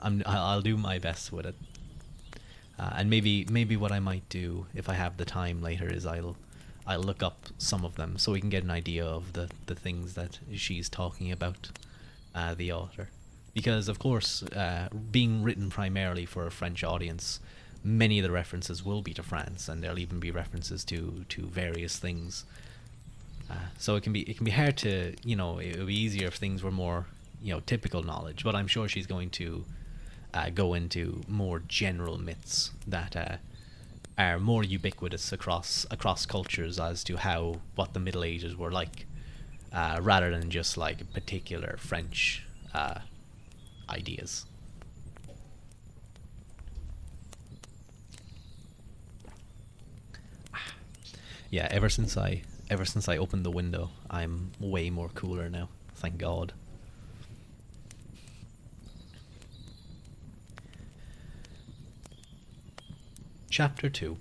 I'll do my best with it. And maybe what I might do if I have the time later is I'll look up some of them so we can get an idea of the things that she's talking about, the author. Because of course, being written primarily for a French audience, many of the references will be to France, and there'll even be references to various things. So it can be hard to, it would be easier if things were more, typical knowledge. But I'm sure she's going to go into more general myths that are more ubiquitous across cultures as to what the Middle Ages were like, rather than just like particular French ideas. Yeah, ever since I opened the window, I'm way more cooler now. Thank God. Chapter 2.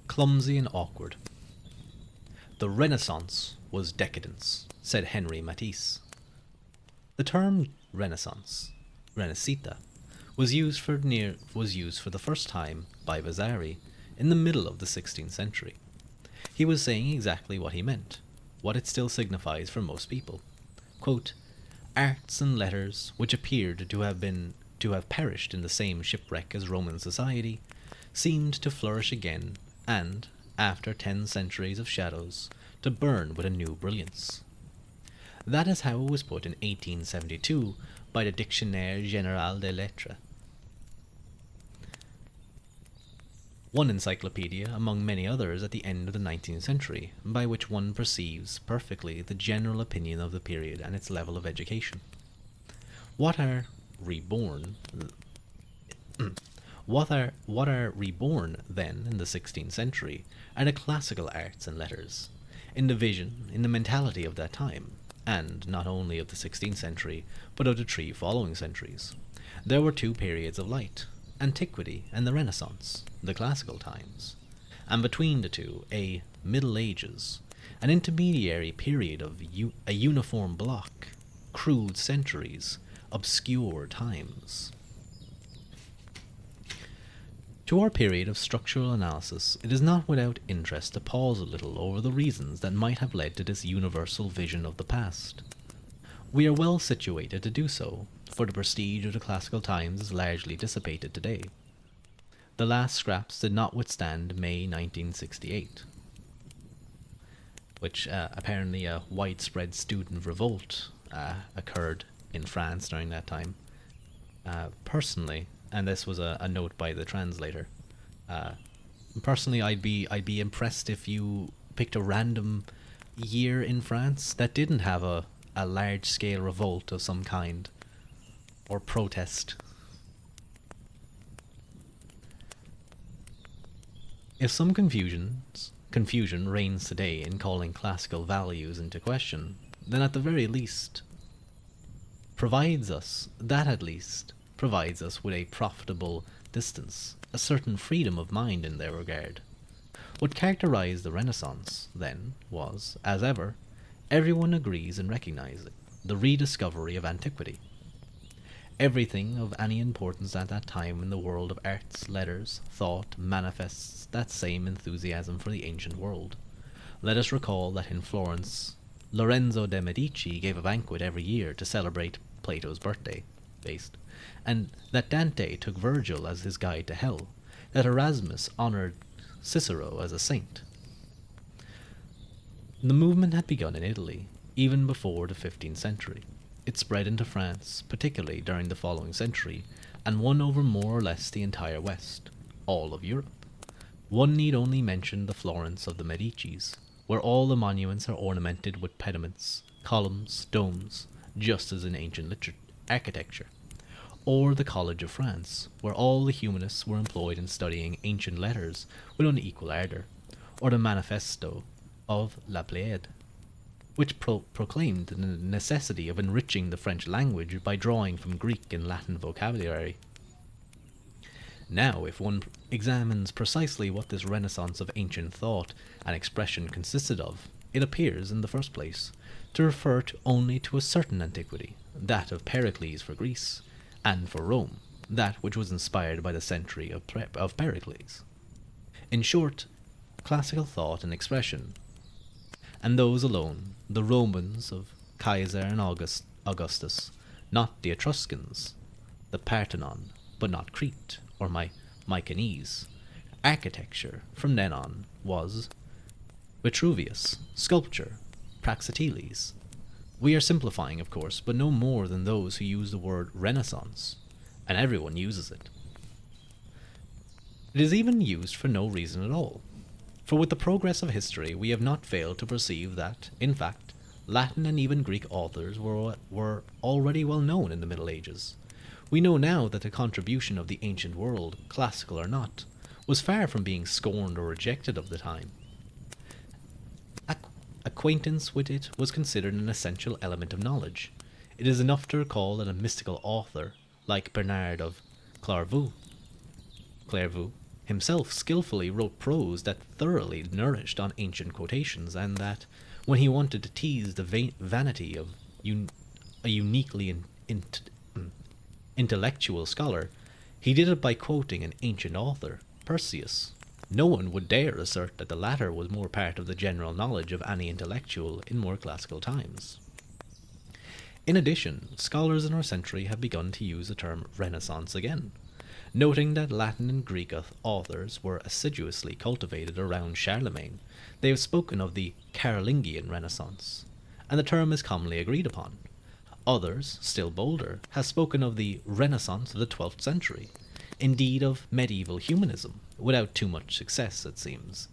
Clumsy and Awkward. The Renaissance was decadence, said Henri Matisse. The term Renaissance, Renascita, was used for the first time by Vasari in the middle of the 16th century. He was saying exactly what he meant, what it still signifies for most people. Quote, arts and letters, which appeared to have perished in the same shipwreck as Roman society, seemed to flourish again, and, after 10 centuries of shadows, to burn with a new brilliance. That is how it was put in 1872 by the Dictionnaire Général des Lettres, one encyclopedia among many others at the end of the 19th century, by which one perceives perfectly the general opinion of the period and its level of education. What are reborn then in the 16th century are the classical arts and letters, in the vision, in the mentality of that time, and not only of the 16th century, but of the 3 following centuries. There were 2 periods of light, antiquity and the Renaissance, the classical times, and between the 2 a Middle Ages, an intermediary period of a uniform block, crude centuries, obscure times. To our period of structural analysis, it is not without interest to pause a little over the reasons that might have led to this universal vision of the past. We are well situated to do so, for the prestige of the classical times is largely dissipated today. The last scraps did not withstand May 1968, which apparently a widespread student revolt occurred in France during that time. Personally, and this was a note by the translator, personally I'd be impressed if you picked a random year in France that didn't have a large-scale revolt of some kind, or protest. If some confusion reigns today in calling classical values into question, then at the very least provides us with a profitable distance, a certain freedom of mind in their regard. What characterized the Renaissance, then, was, as ever, everyone agrees in recognizing, the rediscovery of antiquity. Everything of any importance at that time in the world of arts, letters, thought, manifests that same enthusiasm for the ancient world. Let us recall that in Florence, Lorenzo de' Medici gave a banquet every year to celebrate Plato's birthday, and that Dante took Virgil as his guide to hell, that Erasmus honored Cicero as a saint. The movement had begun in Italy, even before the 15th century. It spread into France, particularly during the following century, and won over more or less the entire West, all of Europe. One need only mention the Florence of the Medicis, where all the monuments are ornamented with pediments, columns, domes, just as in ancient architecture. Or the College of France, where all the humanists were employed in studying ancient letters with unequal ardour. Or the Manifesto of La Pléiade, which proclaimed the necessity of enriching the French language by drawing from Greek and Latin vocabulary. Now, if one examines precisely what this renaissance of ancient thought and expression consisted of, it appears, in the first place, to refer only to a certain antiquity, that of Pericles for Greece, and for Rome, that which was inspired by the century of Pericles. In short, classical thought and expression, and those alone, the Romans of Caesar and Augustus, not the Etruscans, the Parthenon, but not Crete or Mycenae. Architecture, from then on, was Vitruvius, sculpture, Praxiteles. We are simplifying, of course, but no more than those who use the word Renaissance, and everyone uses it. It is even used for no reason at all. For with the progress of history, we have not failed to perceive that, in fact, Latin and even Greek authors were already well known in the Middle Ages. We know now that the contribution of the ancient world, classical or not, was far from being scorned or rejected of the time. Acquaintance with it was considered an essential element of knowledge. It is enough to recall that a mystical author, like Bernard of Clairvaux, himself skillfully wrote prose that thoroughly nourished on ancient quotations, and that, when he wanted to tease the vanity of a uniquely intellectual scholar, he did it by quoting an ancient author, Persius. No one would dare assert that the latter was more part of the general knowledge of any intellectual in more classical times. In addition, scholars in our century have begun to use the term Renaissance again, noting that Latin and Greek authors were assiduously cultivated around Charlemagne. They have spoken of the Carolingian Renaissance, and the term is commonly agreed upon. Others, still bolder, have spoken of the Renaissance of the 12th century, indeed of medieval humanism, without too much success, it seems,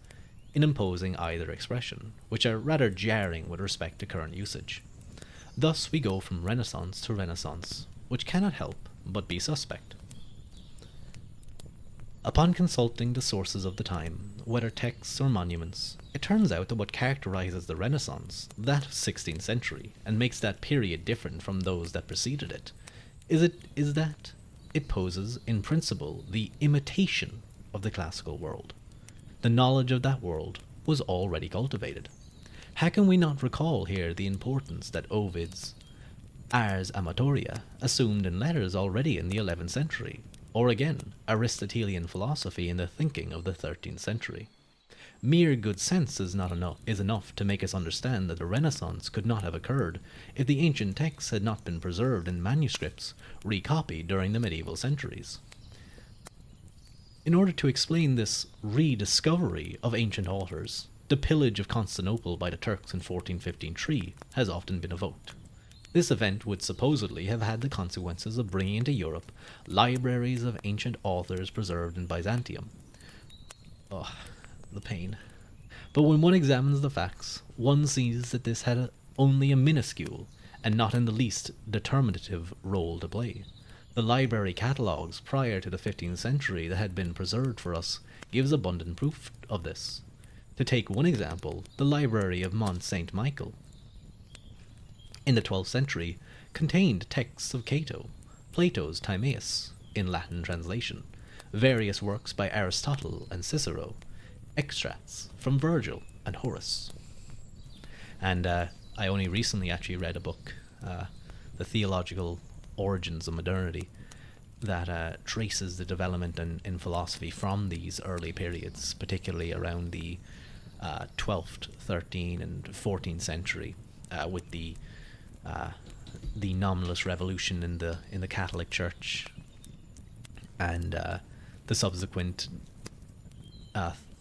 in imposing either expression, which are rather jarring with respect to current usage. Thus we go from Renaissance to Renaissance, which cannot help but be suspect. Upon consulting the sources of the time, whether texts or monuments, it turns out that what characterizes the Renaissance, that 16th century, and makes that period different from those that preceded it, is that it poses, in principle, the imitation of the classical world. The knowledge of that world was already cultivated. How can we not recall here the importance that Ovid's Ars Amatoria assumed in letters already in the 11th century, or again, Aristotelian philosophy in the thinking of the 13th century? Mere good sense is enough to make us understand that the Renaissance could not have occurred if the ancient texts had not been preserved in manuscripts recopied during the medieval centuries. In order to explain this rediscovery of ancient authors, the pillage of Constantinople by the Turks in 1453 has often been evoked. This event would supposedly have had the consequences of bringing into Europe libraries of ancient authors preserved in Byzantium. Oh, the pain. But when one examines the facts, one sees that this had only a minuscule, and not in the least determinative, role to play. The library catalogues prior to the 15th century that had been preserved for us gives abundant proof of this. To take one example, the library of Mont Saint Michael in the 12th century contained texts of Cato, Plato's Timaeus in Latin translation, various works by Aristotle and Cicero, extracts from Virgil and Horace. And I only recently actually read a book, The Theological Origins of Modernity, that traces the development in philosophy from these early periods, particularly around the 12th, 13th, and 14th century, with the nominalist revolution in the Catholic Church, and the subsequent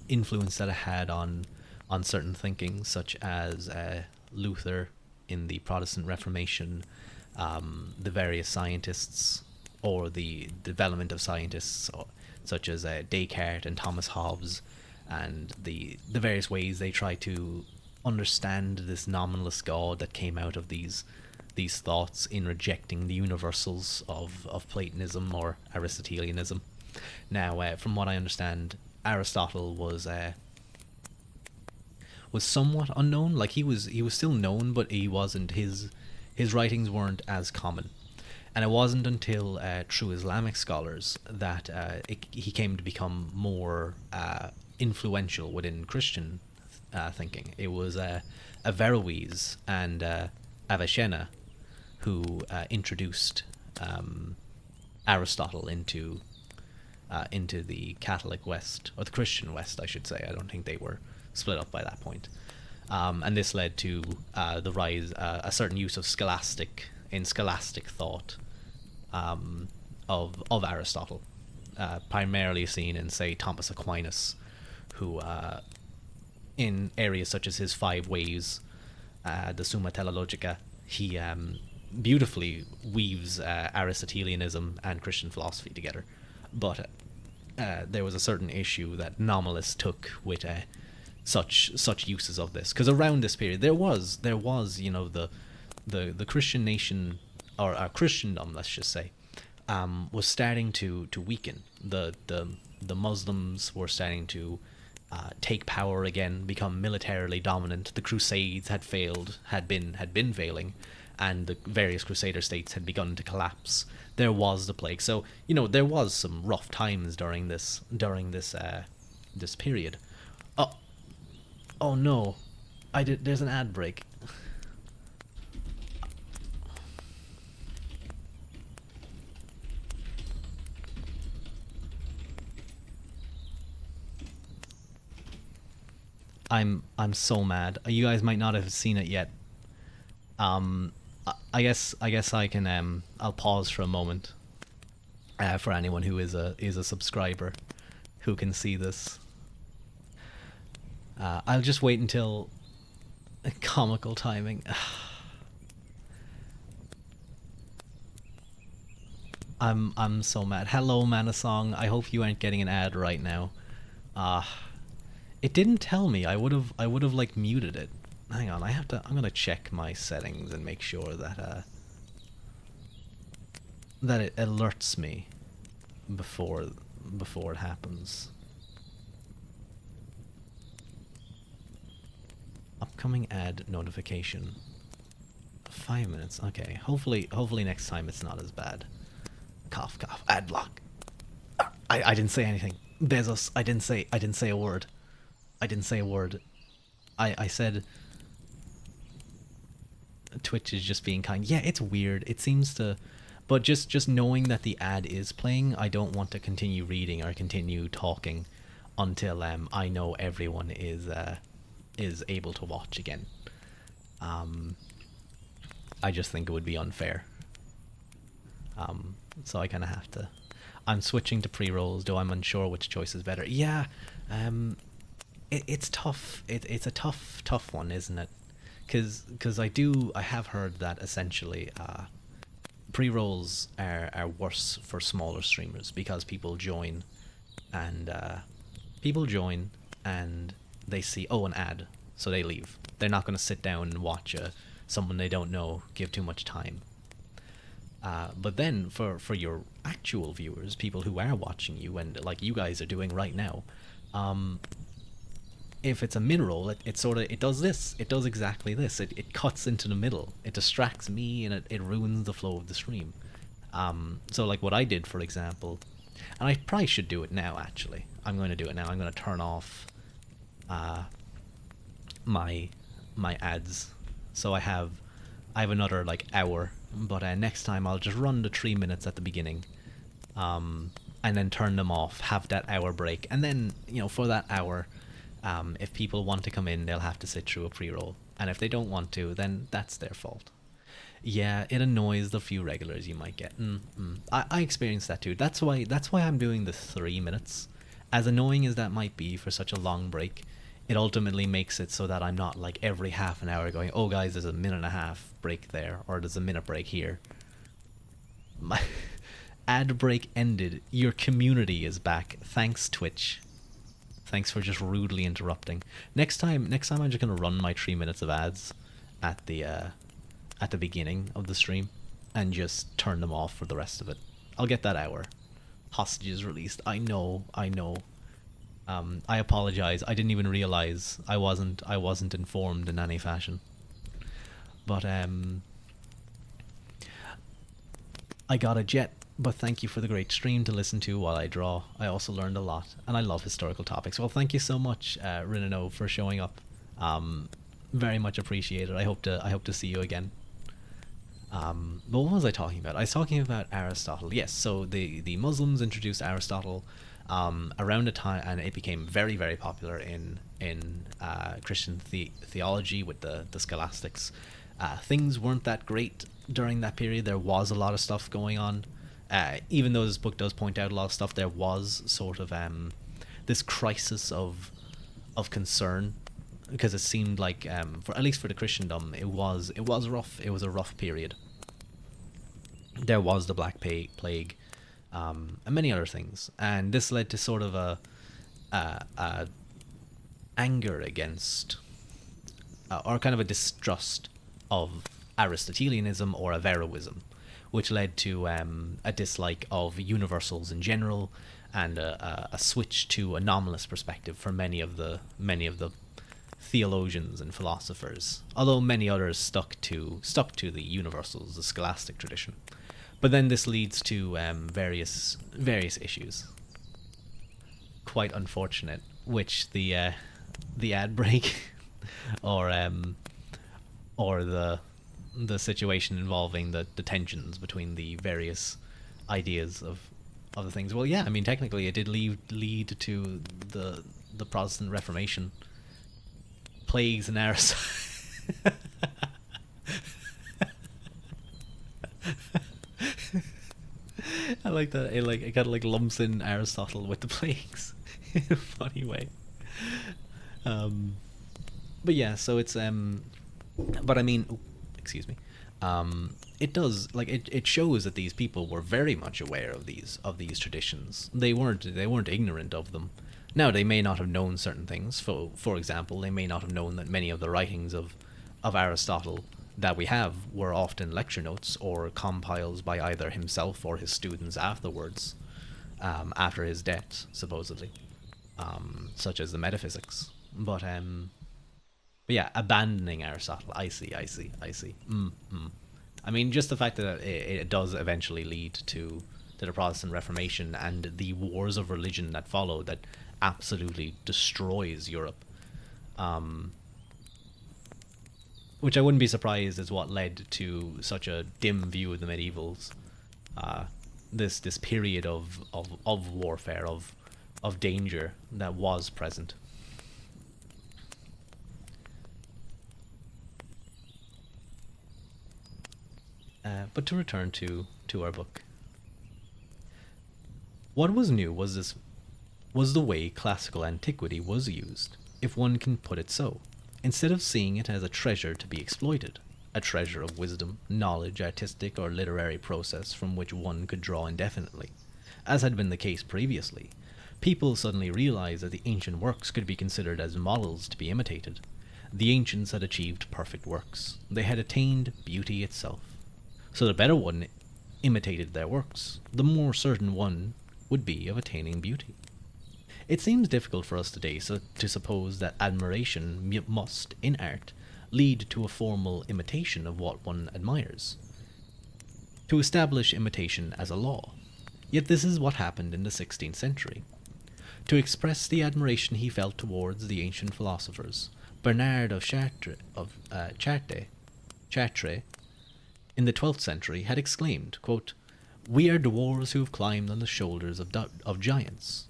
influence that it had on on certain thinking, such as Luther in the Protestant Reformation, the various scientists, or the development of scientists, such as Descartes and Thomas Hobbes, and the various ways they try to understand this nominalist God that came out of these thoughts in rejecting the universals of Platonism or Aristotelianism. Now, from what I understand, Aristotle was somewhat unknown. Like he was still known, but he wasn't his writings weren't as common. And it wasn't until through Islamic scholars that he came to become more influential within Christian thinking. It was Averroes and Avicenna who introduced Aristotle into the Catholic West, or the Christian West, I should say. I don't think they were split up by that point. And this led to the rise, a certain use of scholastic thought of Aristotle, primarily seen in, say, Thomas Aquinas, who in areas such as his five ways, the Summa Theologica, he beautifully weaves Aristotelianism and Christian philosophy together. But there was a certain issue that nominalists took with such uses of this, because around this period there was the Christian nation, or Christendom, let's just say, was starting to weaken. The Muslims were starting to take power again, become militarily dominant. The Crusades had been failing, and the various Crusader states had begun to collapse. There was the plague, so there was some rough times during this period. Oh no, there's an ad break. I'm so mad. You guys might not have seen it yet. I guess I can I'll pause for a moment. For anyone who is a subscriber who can see this. I'll just wait until comical timing. I'm so mad. Hello, Manasong. I hope you aren't getting an ad right now. It didn't tell me. I would have like muted it. Hang on, I'm gonna check my settings and make sure that that it alerts me before it happens. Upcoming ad notification. 5 minutes. Okay. Hopefully next time it's not as bad. Cough cough. Ad block. I didn't say anything. Bezos. I didn't say a word. I didn't say a word. I said Twitch is just being kind. Yeah, it's weird. It seems to, but just knowing that the ad is playing, I don't want to continue reading or continue talking until I know everyone is able to watch again. I just think it would be unfair. So I kind of have to. I'm switching to pre-rolls, though I'm unsure which choice is better. Yeah, it's tough. It's a tough one, isn't it? Because I have heard that essentially pre-rolls are worse for smaller streamers, because people join and they see, oh, an ad, so they leave. They're not going to sit down and watch someone they don't know give too much time. But then for your actual viewers, people who are watching you, and like you guys are doing right now, if it's a min-roll, it does this. It does exactly this. It cuts into the middle. It distracts me, and it ruins the flow of the stream. So like what I did, for example, and I probably should do it now, actually. I'm going to do it now. I'm going to turn off my ads. So I have another like hour, but next time I'll just run the 3 minutes at the beginning, and then turn them off, have that hour break, and then for that hour, if people want to come in, they'll have to sit through a pre-roll, and if they don't want to, then that's their fault. Yeah, it annoys the few regulars you might get. I experienced that too. That's why I'm doing the 3 minutes. As annoying as that might be for such a long break, it ultimately makes it so that I'm not like every half an hour going, oh guys, there's a minute and a half break there, or there's a minute break here. My ad break ended. Your community is back. Thanks, Twitch. Thanks for just rudely interrupting. Next time I'm just gonna run my 3 minutes of ads at the beginning of the stream and just turn them off for the rest of it. I'll get that hour. Hostages released. I know. I apologize. I didn't even realize I wasn't informed in any fashion. But I got a jet. But thank you for the great stream to listen to while I draw. I also learned a lot, and I love historical topics. Well, thank you so much, Rinano, for showing up. Very much appreciated. I hope to see you again. But what was I talking about? I was talking about Aristotle. Yes, so the Muslims introduced Aristotle around a time, and it became very, very popular in Christian theology with the scholastics. Things weren't that great during that period. There was a lot of stuff going on. Even though this book does point out a lot of stuff, there was sort of this crisis of concern, because it seemed like, for at least for the Christendom, it was rough. It was a rough period. There was the Black Plague, and many other things, and this led to sort of a anger against, or kind of a distrust of Aristotelianism or Averroism, which led to a dislike of universals in general, and a switch to anomalous perspective for many of the theologians and philosophers. Although many others stuck to the universals, the scholastic tradition. But then this leads to various issues, quite unfortunate, which the ad break or the situation involving the tensions between the various ideas of the things. Well, yeah, I mean, technically it did lead to the Protestant Reformation. Plagues and Aristotle. I like that. It kind of like lumps in Aristotle with the plagues in a funny way. But yeah, so it's but I mean, excuse me. It does, like, it shows that these people were very much aware of these traditions. They weren't ignorant of them. Now, they may not have known certain things. For example, they may not have known that many of the writings of Aristotle that we have were often lecture notes or compiles by either himself or his students afterwards, after his death, supposedly, such as the Metaphysics. But yeah, abandoning Aristotle. I see. I mean, just the fact that it does eventually lead to the Protestant Reformation and the wars of religion that followed, that absolutely destroys Europe. Which I wouldn't be surprised is what led to such a dim view of the medievals. This period of warfare, of danger that was present. But to return to our book, what was new was the way classical antiquity was used, if one can put it so, instead of seeing it as a treasure to be exploited, a treasure of wisdom, knowledge, artistic or literary process from which one could draw indefinitely, as had been the case previously. People suddenly realized that the ancient works could be considered as models to be imitated. The ancients had achieved perfect works. They had attained beauty itself. So the better one imitated their works, the more certain one would be of attaining beauty. It seems difficult for us today to suppose that admiration must, in art, lead to a formal imitation of what one admires, to establish imitation as a law. Yet this is what happened in the 16th century. To express the admiration he felt towards the ancient philosophers, Bernard of Chartres, in the 12th century, had exclaimed, quote, "We are dwarves who have climbed on the shoulders of giants."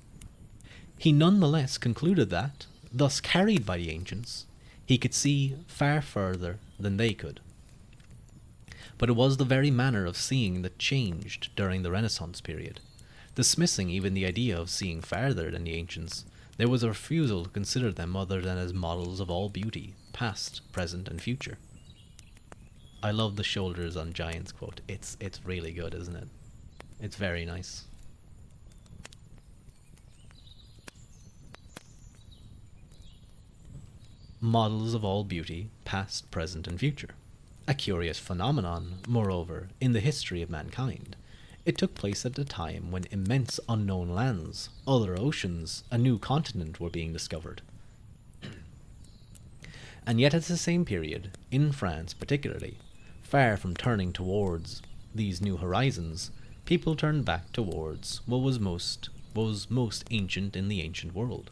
He nonetheless concluded that, thus carried by the ancients, he could see far further than they could. But it was the very manner of seeing that changed during the Renaissance period, dismissing even the idea of seeing farther than the ancients. there was a refusal to consider them other than as models of all beauty, past, present, and future. I love the shoulders on giants quote. It's really good, isn't it? It's very nice. Models of all beauty, past, present, and future. A curious phenomenon, moreover, in the history of mankind. It took place at a time when immense unknown lands, other oceans, a new continent were being discovered. And yet at the same period, in France particularly, far from turning towards these new horizons, people turned back towards what was most ancient in the ancient world,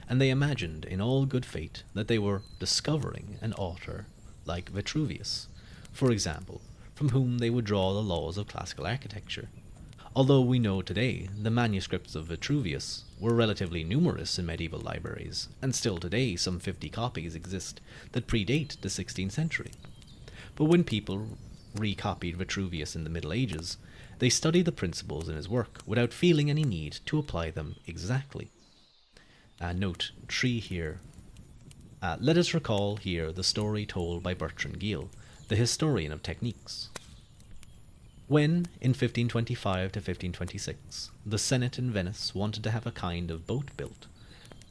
and they imagined in all good faith that they were discovering an author like Vitruvius, for example, from whom they would draw the laws of classical architecture. Although we know today the manuscripts of Vitruvius were relatively numerous in medieval libraries, and still today some 50 copies exist that predate the 16th century. But when people recopied Vitruvius in the Middle Ages, they studied the principles in his work without feeling any need to apply them exactly. Note 3 here. Let us recall here the story told by Bertrand Giel, the historian of techniques. When, in 1525 to 1526, the Senate in Venice wanted to have a kind of boat built,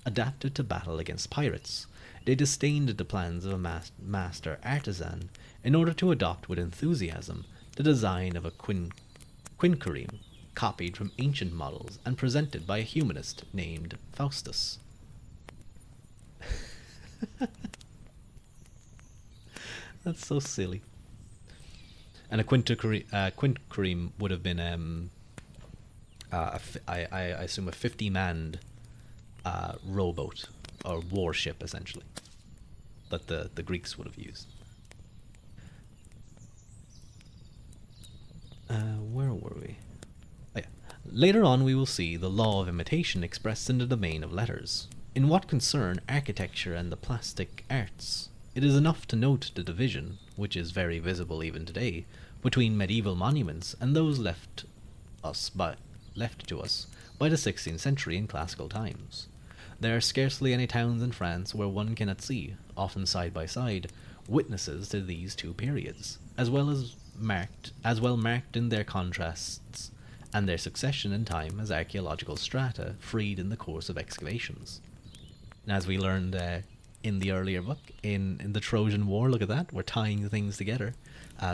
adapted to battle against pirates, they disdained the plans of a master artisan in order to adopt with enthusiasm the design of a quinquereme, copied from ancient models and presented by a humanist named Faustus. That's so silly. And a quinquereme would have been, I assume, a 50-manned rowboat or warship, essentially, that the Greeks would have used. Where were we? Oh, yeah. Later on, we will see the law of imitation expressed in the domain of letters. In what concern architecture and the plastic arts, it is enough to note the division, which is very visible even today, between medieval monuments and those left to us by the 16th century in classical times. There are scarcely any towns in France where one cannot see, often side by side, witnesses to these two periods, as well marked in their contrasts and their succession in time as archaeological strata freed in the course of excavations. And as we learned in the earlier book, in the Trojan War, look at that, we're tying things together.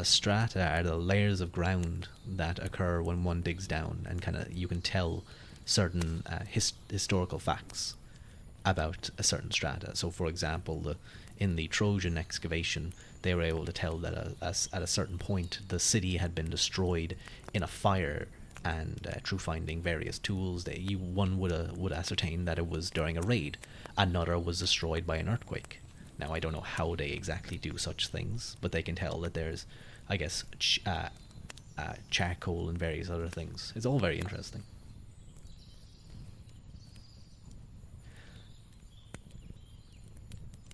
Strata are the layers of ground that occur when one digs down, and you can tell certain historical facts about a certain strata. So, for example, in the Trojan excavation, they were able to tell that at a certain point the city had been destroyed in a fire, and through finding various tools, one would ascertain that it was during a raid. Another was destroyed by an earthquake. Now, I don't know how they exactly do such things, but they can tell that there's, I guess, charcoal and various other things. It's all very interesting.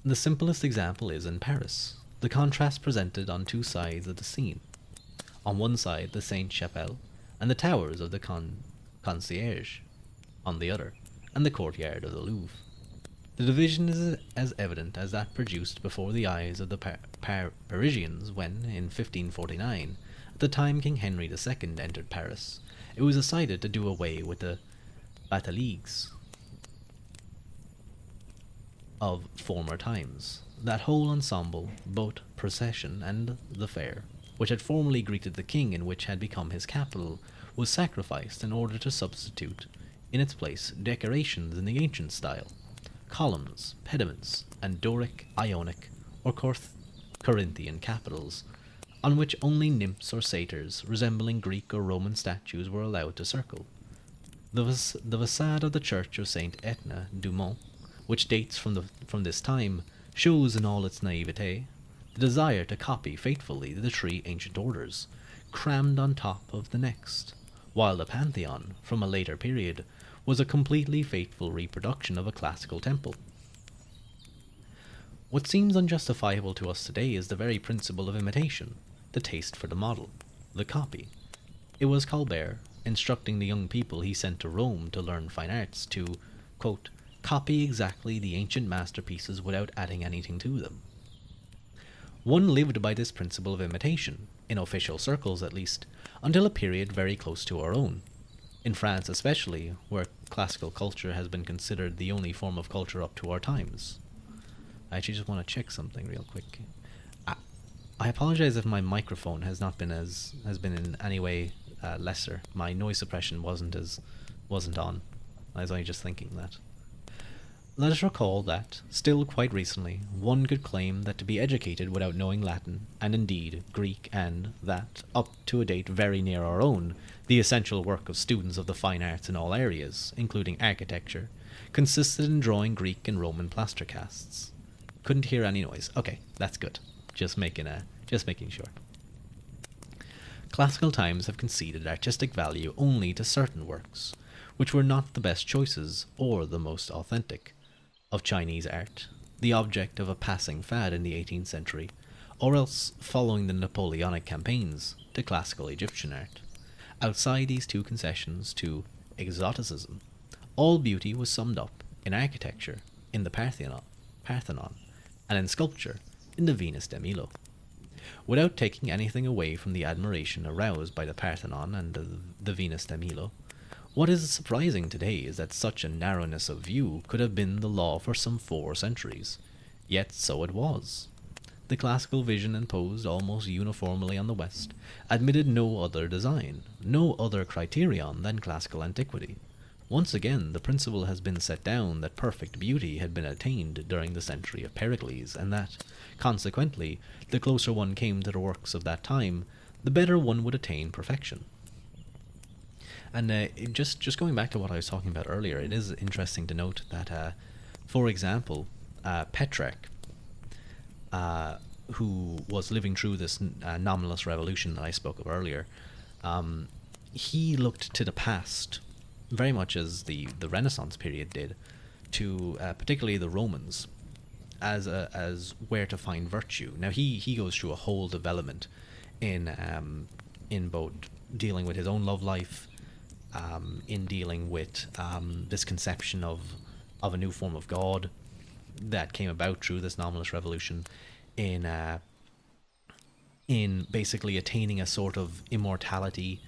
The simplest example is in Paris. The contrast presented on two sides of the scene. On one side, the Sainte-Chapelle and the towers of the Concierge. On the other, and the courtyard of the Louvre. The division is as evident as that produced before the eyes of the Parisians when, in 1549, at the time King Henry II entered Paris, it was decided to do away with the batailles of former times. That whole ensemble, boat, procession, and the fair, which had formerly greeted the king and which had become his capital, was sacrificed in order to substitute in its place decorations in the ancient style, columns, pediments, and Doric, Ionic, or Corinthian capitals, on which only nymphs or satyrs resembling Greek or Roman statues were allowed to circle. The façade of the church of Saint Etna du Mont, which dates from this time, shows in all its naivete the desire to copy faithfully the three ancient orders, crammed on top of the next, while the Pantheon, from a later period, was a completely faithful reproduction of a classical temple. What seems unjustifiable to us today is the very principle of imitation, the taste for the model, the copy. It was Colbert, instructing the young people he sent to Rome to learn fine arts, to, quote, copy exactly the ancient masterpieces without adding anything to them. One lived by this principle of imitation, in official circles at least, until a period very close to our own. In France especially, where classical culture has been considered the only form of culture up to our times. I actually just want to check something real quick. I apologize if my microphone has been in any way lesser. My noise suppression wasn't on. I was only just thinking that. Let us recall that, still quite recently, one could claim that to be educated without knowing Latin, and indeed Greek, and that, up to a date very near our own, the essential work of students of the fine arts in all areas, including architecture, consisted in drawing Greek and Roman plaster casts. Couldn't hear any noise. Okay, that's good. Just making sure. Classical times have conceded artistic value only to certain works, which were not the best choices or the most authentic, of Chinese art, the object of a passing fad in the 18th century, or else, following the Napoleonic campaigns, to classical Egyptian art. Outside these two concessions to exoticism, all beauty was summed up in architecture, in the Parthenon, and in sculpture, in the Venus de Milo. Without taking anything away from the admiration aroused by the Parthenon and the Venus de Milo, what is surprising today is that such a narrowness of view could have been the law for some 4 centuries. Yet so it was. The classical vision imposed almost uniformly on the West admitted no other design, no other criterion than classical antiquity. Once again, the principle has been set down that perfect beauty had been attained during the century of Pericles, and that, consequently, the closer one came to the works of that time, the better one would attain perfection. And just going back to what I was talking about earlier, it is interesting to note that, for example, Petrarch, who was living through this nominalist revolution that I spoke of earlier, he looked to the past, very much as the Renaissance period did, to particularly the Romans, as where to find virtue. Now he goes through a whole development in both dealing with his own love life, in dealing with this conception of a new form of God that came about through this nominalist revolution, in basically attaining a sort of immortality,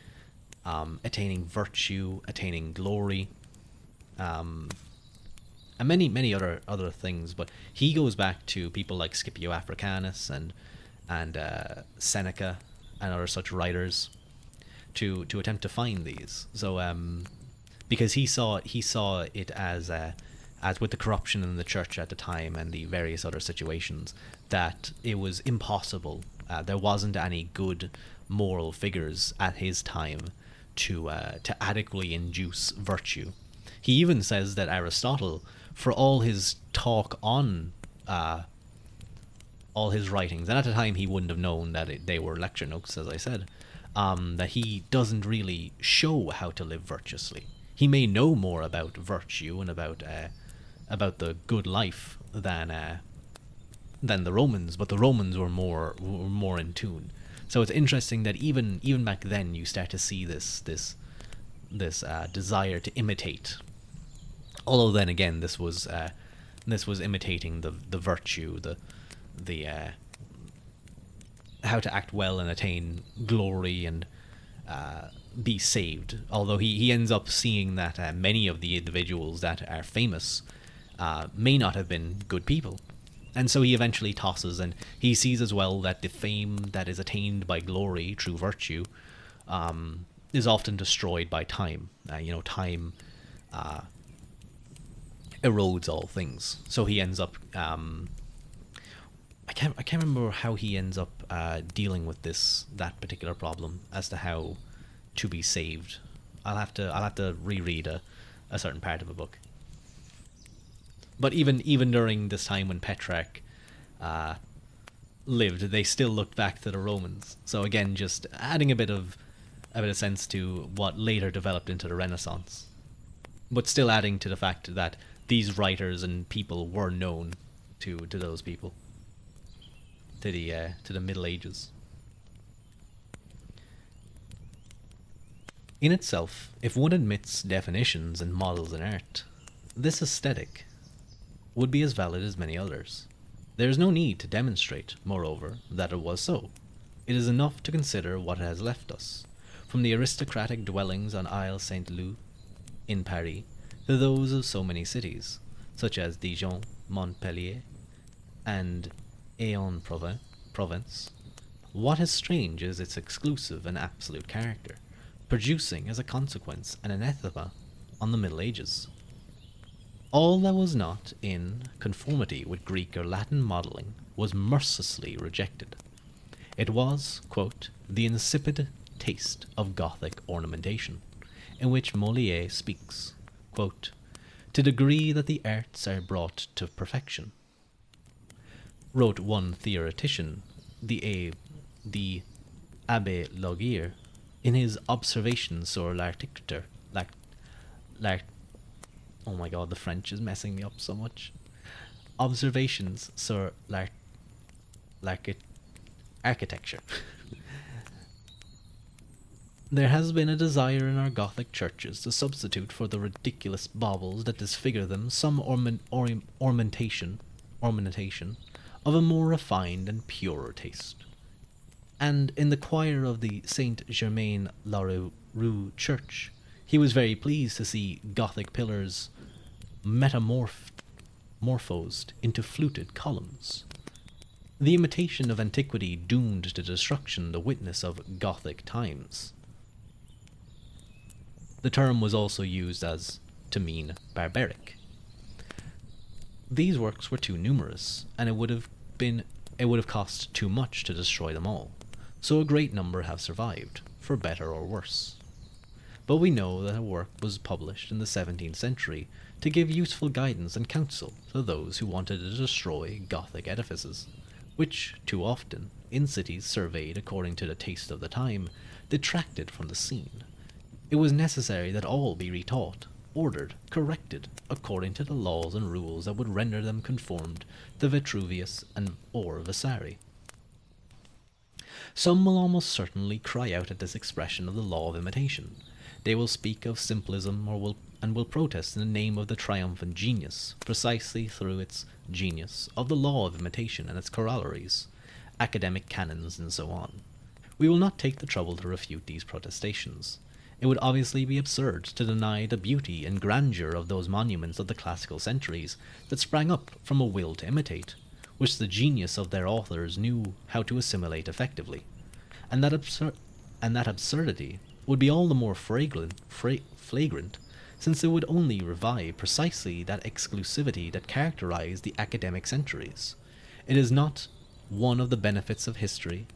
attaining virtue, attaining glory, and many other things. But he goes back to people like Scipio Africanus and Seneca and other such writers to attempt to find these. So because he saw it as with the corruption in the church at the time and the various other situations, that it was impossible. There wasn't any good moral figures at his time to adequately induce virtue. He even says that Aristotle, for all his talk on all his writings, and at the time he wouldn't have known that they were lecture notes, as I said, that he doesn't really show how to live virtuously. He may know more about virtue and about the good life than the Romans, but the Romans were more in tune. So it's interesting that even back then you start to see this desire to imitate. Although then again, this was imitating the virtue, the how to act well and attain glory and be saved. Although he ends up seeing that many of the individuals that are famous may not have been good people. And so he eventually tosses, and he sees as well that the fame that is attained by glory through virtue is often destroyed by time. Time erodes all things. So he ends up. I can't remember how he ends up dealing with that particular problem as to how to be saved. I'll have to reread a certain part of a book. But even during this time when Petrarch lived, they still looked back to the Romans. So again, just adding a bit of sense to what later developed into the Renaissance, but still adding to the fact that these writers and people were known to those people, to the Middle Ages. In itself, if one admits definitions and models in art, This aesthetic would be as valid as many others. There is no need to demonstrate, moreover, that it was so. It is enough to consider what it has left us, from the aristocratic dwellings on Isle Saint-Loup in Paris to those of so many cities, such as Dijon, Montpellier, and Aix-en-Provence. What is strange is its exclusive and absolute character, producing as a consequence an anathema on the Middle Ages. All that was not in conformity with Greek or Latin modelling was mercilessly rejected. It was, quote, the insipid taste of Gothic ornamentation, in which Molière speaks, quote, to degree that the arts are brought to perfection. Wrote one theoretician, the Abbé Logier, in his Observations sur l'architecture. Oh my god, the French is messing me up so much. Observations sur architecture. There has been a desire in our Gothic churches to substitute for the ridiculous baubles that disfigure them some ornamentation of a more refined and purer taste. And in the choir of the Saint Germain l'Auxerrois church, he was very pleased to see Gothic pillars metamorphosed into fluted columns. The imitation of antiquity doomed to destruction the witness of Gothic times. The term was also used as to mean barbaric. These works were too numerous, and it would have cost too much to destroy them all, so a great number have survived, for better or worse. But we know that a work was published in the 17th century to give useful guidance and counsel to those who wanted to destroy Gothic edifices, which, too often, in cities surveyed according to the taste of the time, detracted from the scene. It was necessary that all be retaught, ordered, corrected, according to the laws and rules that would render them conformed to Vitruvius or Vasari. Some will almost certainly cry out at this expression of the law of imitation. They will speak of simplism and will protest in the name of the triumphant genius, precisely through its genius, of the law of imitation and its corollaries, academic canons, and so on. We will not take the trouble to refute these protestations. It would obviously be absurd to deny the beauty and grandeur of those monuments of the classical centuries that sprang up from a will to imitate, which the genius of their authors knew how to assimilate effectively, and that absurdity would be all the more flagrant, since it would only revive precisely that exclusivity that characterized the academic centuries. Is it not one of the benefits of history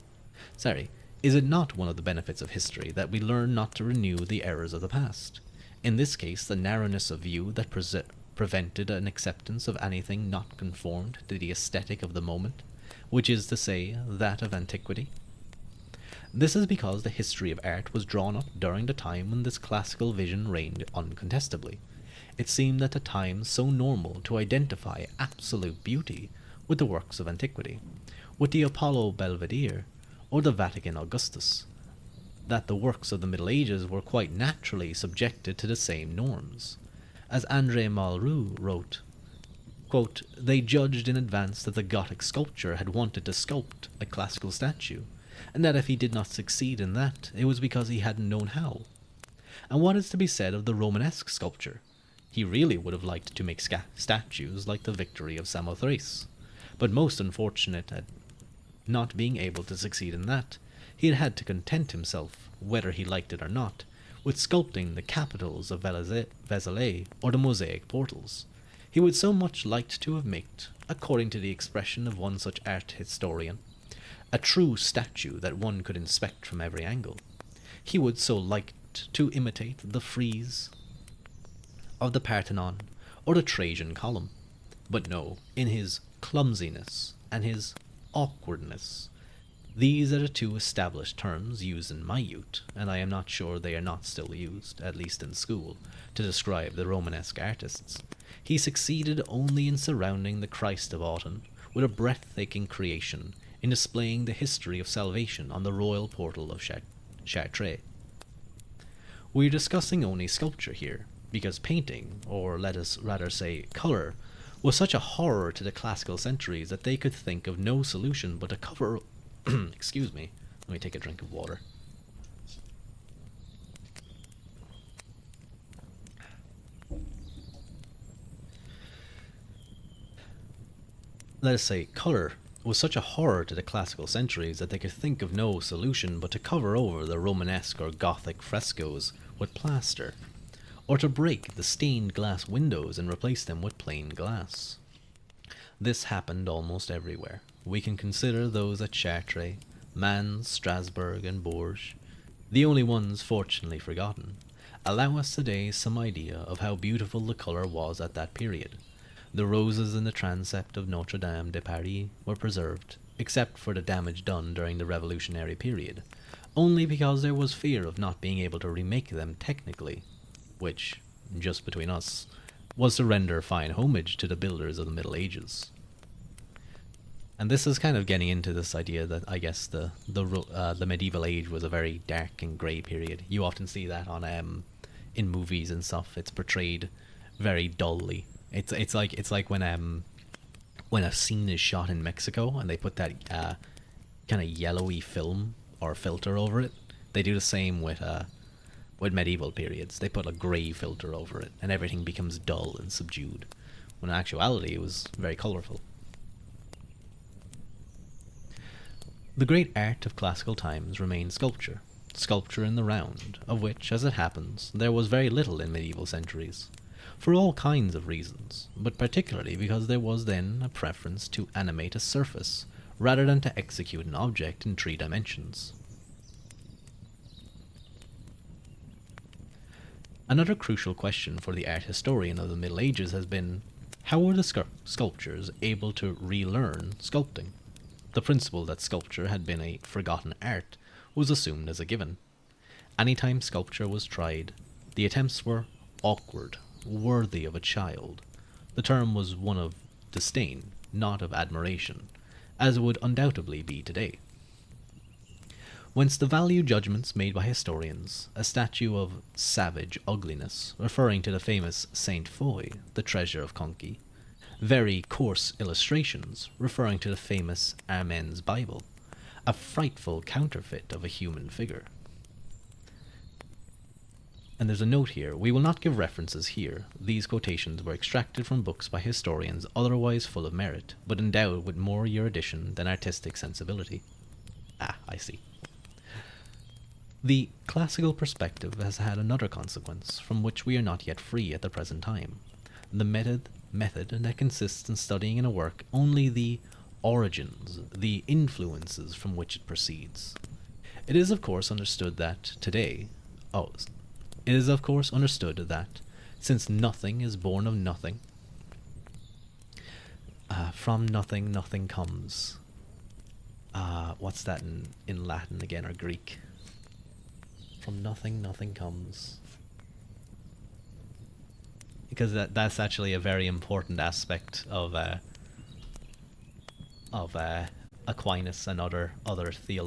that we learn not to renew the errors of the past? In this case, the narrowness of view that prevented an acceptance of anything not conformed to the aesthetic of the moment, which is to say, that of antiquity. This is because the history of art was drawn up during the time when this classical vision reigned uncontestably. It seemed at the time so normal to identify absolute beauty with the works of antiquity, with the Apollo Belvedere, or the Vatican Augustus, that the works of the Middle Ages were quite naturally subjected to the same norms. As André Malraux wrote, quote, they judged in advance that the Gothic sculptor had wanted to sculpt a classical statue, and that if he did not succeed in that, it was because he hadn't known how. And what is to be said of the Romanesque sculpture? He really would have liked to make statues like the Victory of Samothrace, but most unfortunate at not being able to succeed in that, he had had to content himself, whether he liked it or not, with sculpting the capitals of Vézelay or the mosaic portals. He would so much liked to have made, according to the expression of one such art historian, a true statue that one could inspect from every angle. He would so liked to imitate the frieze of the Parthenon or the Trajan column. But no, in his clumsiness and his awkwardness. These are the two established terms used in my youth, and I am not sure they are not still used, at least in school, to describe the Romanesque artists. He succeeded only in surrounding the Christ of Autumn with a breathtaking creation, in displaying the history of salvation on the royal portal of Chartres. We are discussing only sculpture here, because painting, or let us rather say colour, was such a horror to the classical centuries that they could think of no solution but to cover. Excuse me, let me take a drink of water. Let us say colour was such a horror to the classical centuries that they could think of no solution but to cover over the Romanesque or Gothic frescoes with plaster, or to break the stained glass windows and replace them with plain glass. This happened almost everywhere. We can consider those at Chartres, Mans, Strasbourg, and Bourges, the only ones fortunately forgotten, allow us today some idea of how beautiful the colour was at that period. The roses in the transept of Notre Dame de Paris were preserved, except for the damage done during the Revolutionary period, only because there was fear of not being able to remake them technically, which, just between us, was to render fine homage to the builders of the Middle Ages. And this is kind of getting into this idea that I guess the medieval age was a very dark and grey period. You often see that on in movies and stuff. It's portrayed very dully. It's like when a scene is shot in Mexico and they put that kind of yellowy film or filter over it. They do the same with medieval periods. They put a grey filter over it and everything becomes dull and subdued, when in actuality it was very colourful. The great art of classical times remained sculpture. Sculpture in the round, of which, as it happens, there was very little in medieval centuries, for all kinds of reasons, but particularly because there was then a preference to animate a surface, rather than to execute an object in 3 dimensions. Another crucial question for the art historian of the Middle Ages has been, how were the sculptors able to relearn sculpting? The principle that sculpture had been a forgotten art was assumed as a given. Anytime sculpture was tried, the attempts were awkward, worthy of a child. The term was one of disdain, not of admiration, as it would undoubtedly be today. Whence the value judgments made by historians, a statue of savage ugliness, referring to the famous Saint Foy, the treasure of Conky, very coarse illustrations, referring to the famous Amen's Bible, a frightful counterfeit of a human figure. And there's a note here, we will not give references here. These quotations were extracted from books by historians otherwise full of merit, but endowed with more erudition than artistic sensibility. Ah, I see. The classical perspective has had another consequence, from which we are not yet free at the present time. The method that consists in studying in a work only the origins, the influences from which it proceeds. It is of course understood that since nothing is born of nothing, from nothing nothing comes. What's that in Latin again, or Greek? From nothing nothing comes. Because that's actually a very important aspect of Aquinas and other theologians.